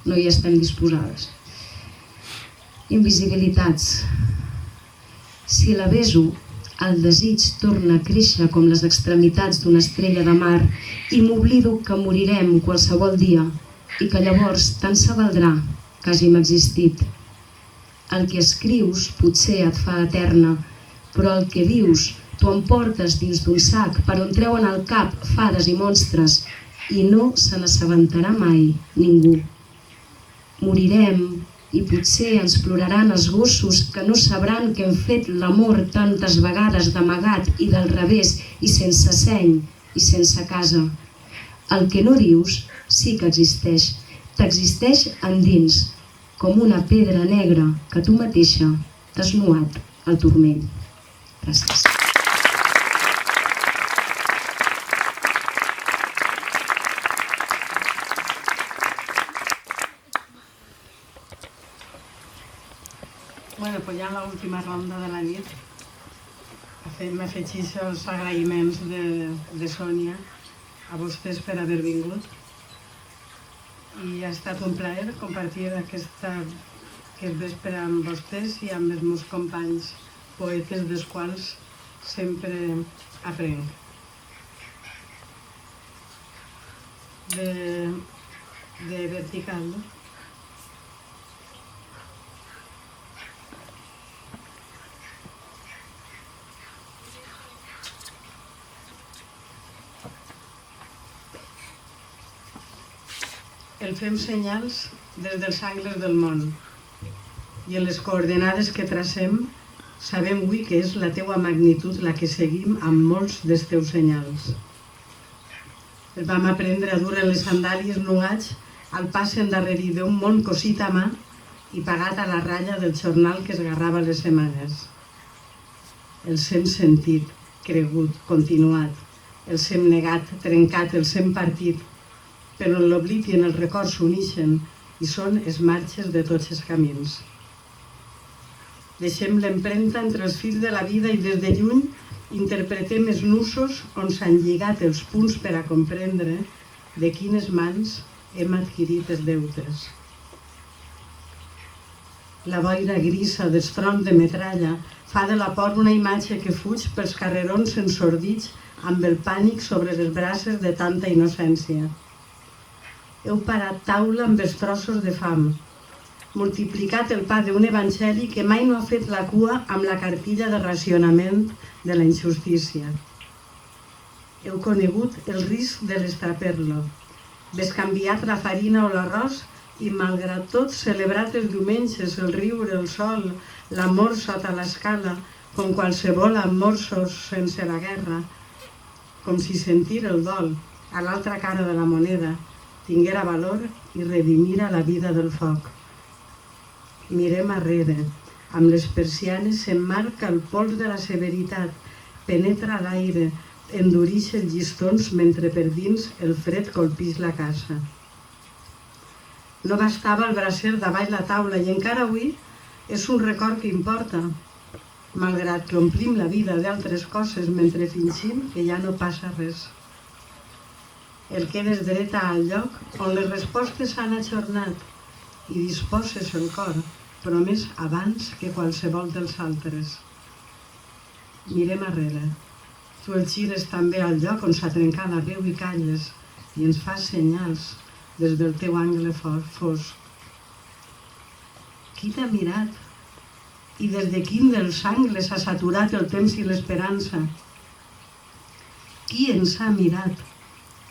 no hi estem disposades. Invisibilitats. Si la beso, el desig torna a créixer com les extremitats d'una estrella de mar i m'oblido que morirem qualsevol dia i que llavors tant se valdrà que hàgim existit. El que escrius potser et fa eterna, però el que vius t'ho emportes dins d'un sac per on treuen al cap fades i monstres i no se n'assabentarà mai ningú. Morirem i potser ens ploraran els gossos que no sabran que hem fet l'amor tantes vegades d'amagat i del revés i sense seny i sense casa. El que no dius sí que existeix, t'existeix endins, com una pedra negra que tu mateixa t'has nuat al turmell. Gràcies. Bueno, pues ja en l'última ronda de la nit m'afegeixo els agraïments de Sònia a vostès per haver vingut i ha estat un plaer compartir aquest vespre amb vostès i amb els meus companys poetes dels quals sempre aprenc. De vertical, no? El fem senyals des dels angles del món i en les coordenades que tracem sabem avui que és la teua magnitud la que seguim amb molts dels teus senyals. El vam aprendre a dur en les sandàlies nuats al pas endarrerir d'un món cosit a mà i pagat a la ratlla del jornal que esgarrava les setmanes. Els hem sentit, cregut, continuat, els hem negat, trencat, els hem partit, però en l'oblit i en el record s'unixen i són les marxes de tots els camins. Deixem l'empremta entre els fils de la vida i des de lluny interpretem els nusos on s'han lligat els punts per a comprendre de quines mans hem adquirit els deutes. La boira grisa dels trons de metralla fa de la por una imatge que fuig pels carrerons ensordits amb el pànic sobre les braces de tanta innocència. Heu parat taula amb els trossos de fam, multiplicat el pa d'un evangeli que mai no ha fet la cua amb la cartilla de racionament de la injustícia. Heu conegut el risc de l'estraperlo, bescanviat la farina o l'arròs i, malgrat tot, celebrat els diumenges, el riure, el sol, l'amor sota l'escala, com qualsevol amorsos sense la guerra, com si sentir el dol a l'altra cara de la moneda tinguera valor i redimira la vida del foc. Mirem arrere, amb les persianes s'emmarca el pols de la severitat, penetra l'aire, endurix els llistons mentre per dins el fred colpix la casa. No bastava el bracer davall la taula i encara avui és un record que importa, malgrat que omplim la vida d'altres coses mentre fingim que ja no passa res. El quedes dreta al lloc on les respostes s'han ajornat i disposes el cor, però més abans que qualsevol dels altres. Mirem arrere. Tu el gires també al lloc on s'ha trencat la veu i calles i ens fas senyals des del teu angle fosc. Qui t'ha mirat? I des de quin dels angles s'ha saturat el temps i l'esperança? Qui ens ha mirat?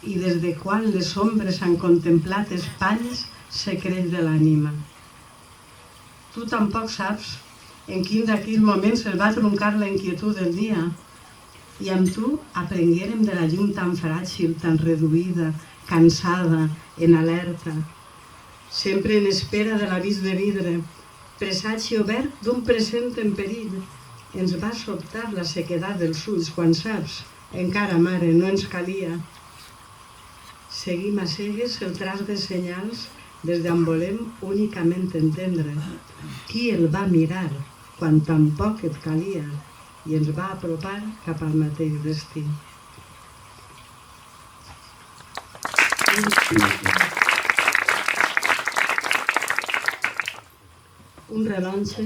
I des de quan les ombres han contemplat espais secrets de l'ànima. Tu tampoc saps en quin d'aquells moments el va troncar la inquietud del dia i amb tu aprenguérem de la llum tan fràgil, tan reduïda, cansada, en alerta, sempre en espera de l'avís de vidre, presagi obert d'un present en perill. Ens va sobtar la sequedat dels ulls quan saps, encara, mare, no ens calia. Seguim a cegues el traç de senyals des d'on volem únicament entendre. Qui el va mirar quan tampoc et calia i ens va apropar cap al mateix destí. Un rellotge,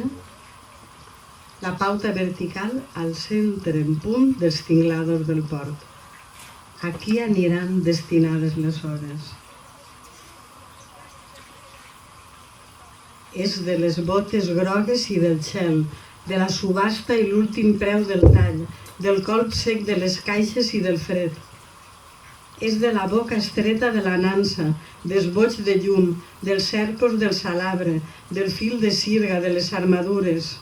la pauta vertical al centre en punt dels tinglados del port. A qui aniran destinades les hores? És de les botes grogues i del gel, de la subhasta i l'últim preu del tall, del colp sec de les caixes i del fred. És de la boca estreta de la nansa, dels boigs de llum, dels cercos del salabre, del fil de sirga, de les armadures.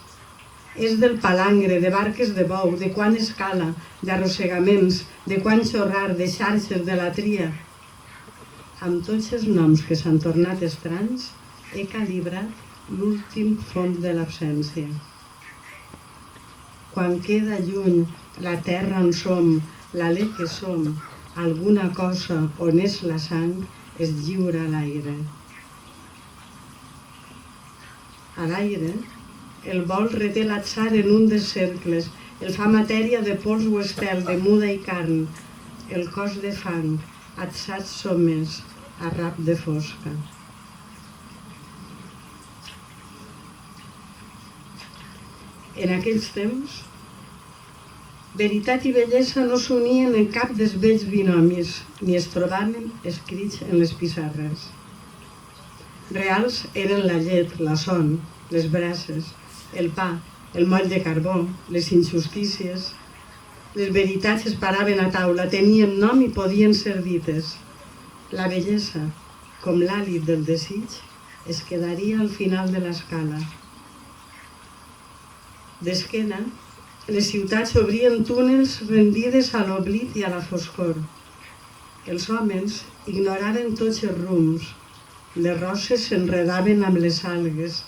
És del palangre, de barques de bou, de quan escala, d'arrossegaments, de quan xorrar, de xarxes, de la tria. Amb tots els noms que s'han tornat estranys, he calibrat l'últim fons de l'absència. Quan queda lluny la terra on som, l'alè que som, alguna cosa on és la sang es lliura a l'aire. A l'aire, el vol reté l'atzar en un dels cercles, el fa matèria de pols o estel, de muda i carn, el cos de fang, atzats somers, a rap de fosca. En aquells temps, veritat i bellesa no s'unien en cap dels vells binomis, ni es trobaven escrits en les pissarres. Reals eren la llet, la son, les braces, el pa, el moll de carbó, les injustícies. Les veritats es paraven a taula, tenien nom i podien ser dites. La bellesa, com l'hàlit del desig, es quedaria al final de l'escala. D'esquena, les ciutats obrien túnels rendides a l'oblit i a la foscor. Els homes ignoraven tots els rums. Les roses s'enredaven amb les algues.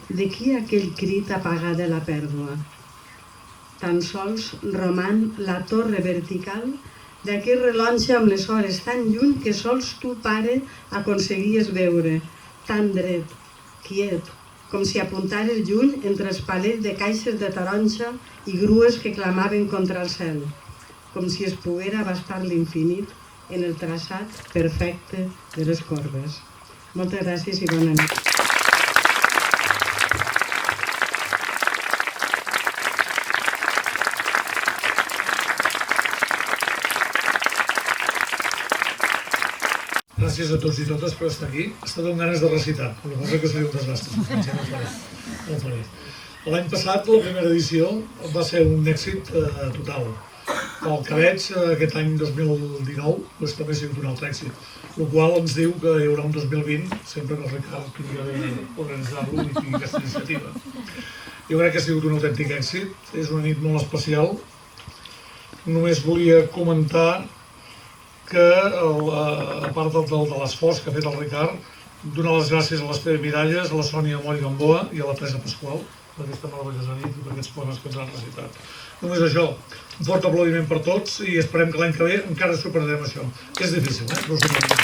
De qui aquell crit apagat de la pèrdua? Tan sols roman la torre vertical d'aquell rellotge amb les hores tan lluny que sols tu, pare, aconseguies veure, tan dret, quiet, com si apuntares lluny entre els palets de caixes de taronja i grues que clamaven contra el cel, com si es poguera abastar l'infinit en el traçat perfecte de les corbes. Moltes gràcies i bona nit. Gràcies a tots i totes per estar aquí. Ha estat amb ganes de recitar, però la cosa que seria un desastre. No ho faré. L'any passat, la primera edició, va ser un èxit total. Pel que veig, aquest any 2019 doncs, també ha sigut un altre èxit, el qual ens diu que hi haurà un 2020 sempre que el Ricard pugui organitzar-lo i tingui aquesta iniciativa. Jo crec que ha sigut un autèntic èxit, és una nit molt especial. Només volia comentar que, a part de l'esforç que ha fet el Ricard, donar les gràcies a l'Esteve Miralles, a la Sònia Moll Gamboa i a la Teresa Pasqual per aquesta meravellosa nit i per aquests poemes que ens han recitat. Només això, un fort aplaudiment per tots i esperem que l'any que ve encara superarem això. És difícil, però ho superarem.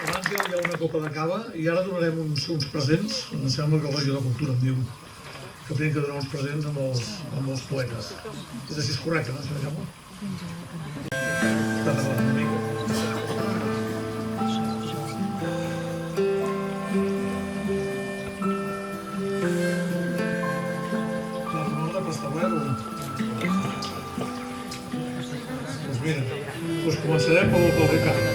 Abans hi ha una copa de cava i ara donarem uns presents. Em sembla que el regidor de Cultura em diu que tenen que donar uns presents amb els poetes. És així, és correcte, no, senyor Jaume? Està parlant una mica. Doncs mira, començarem pel Ricard.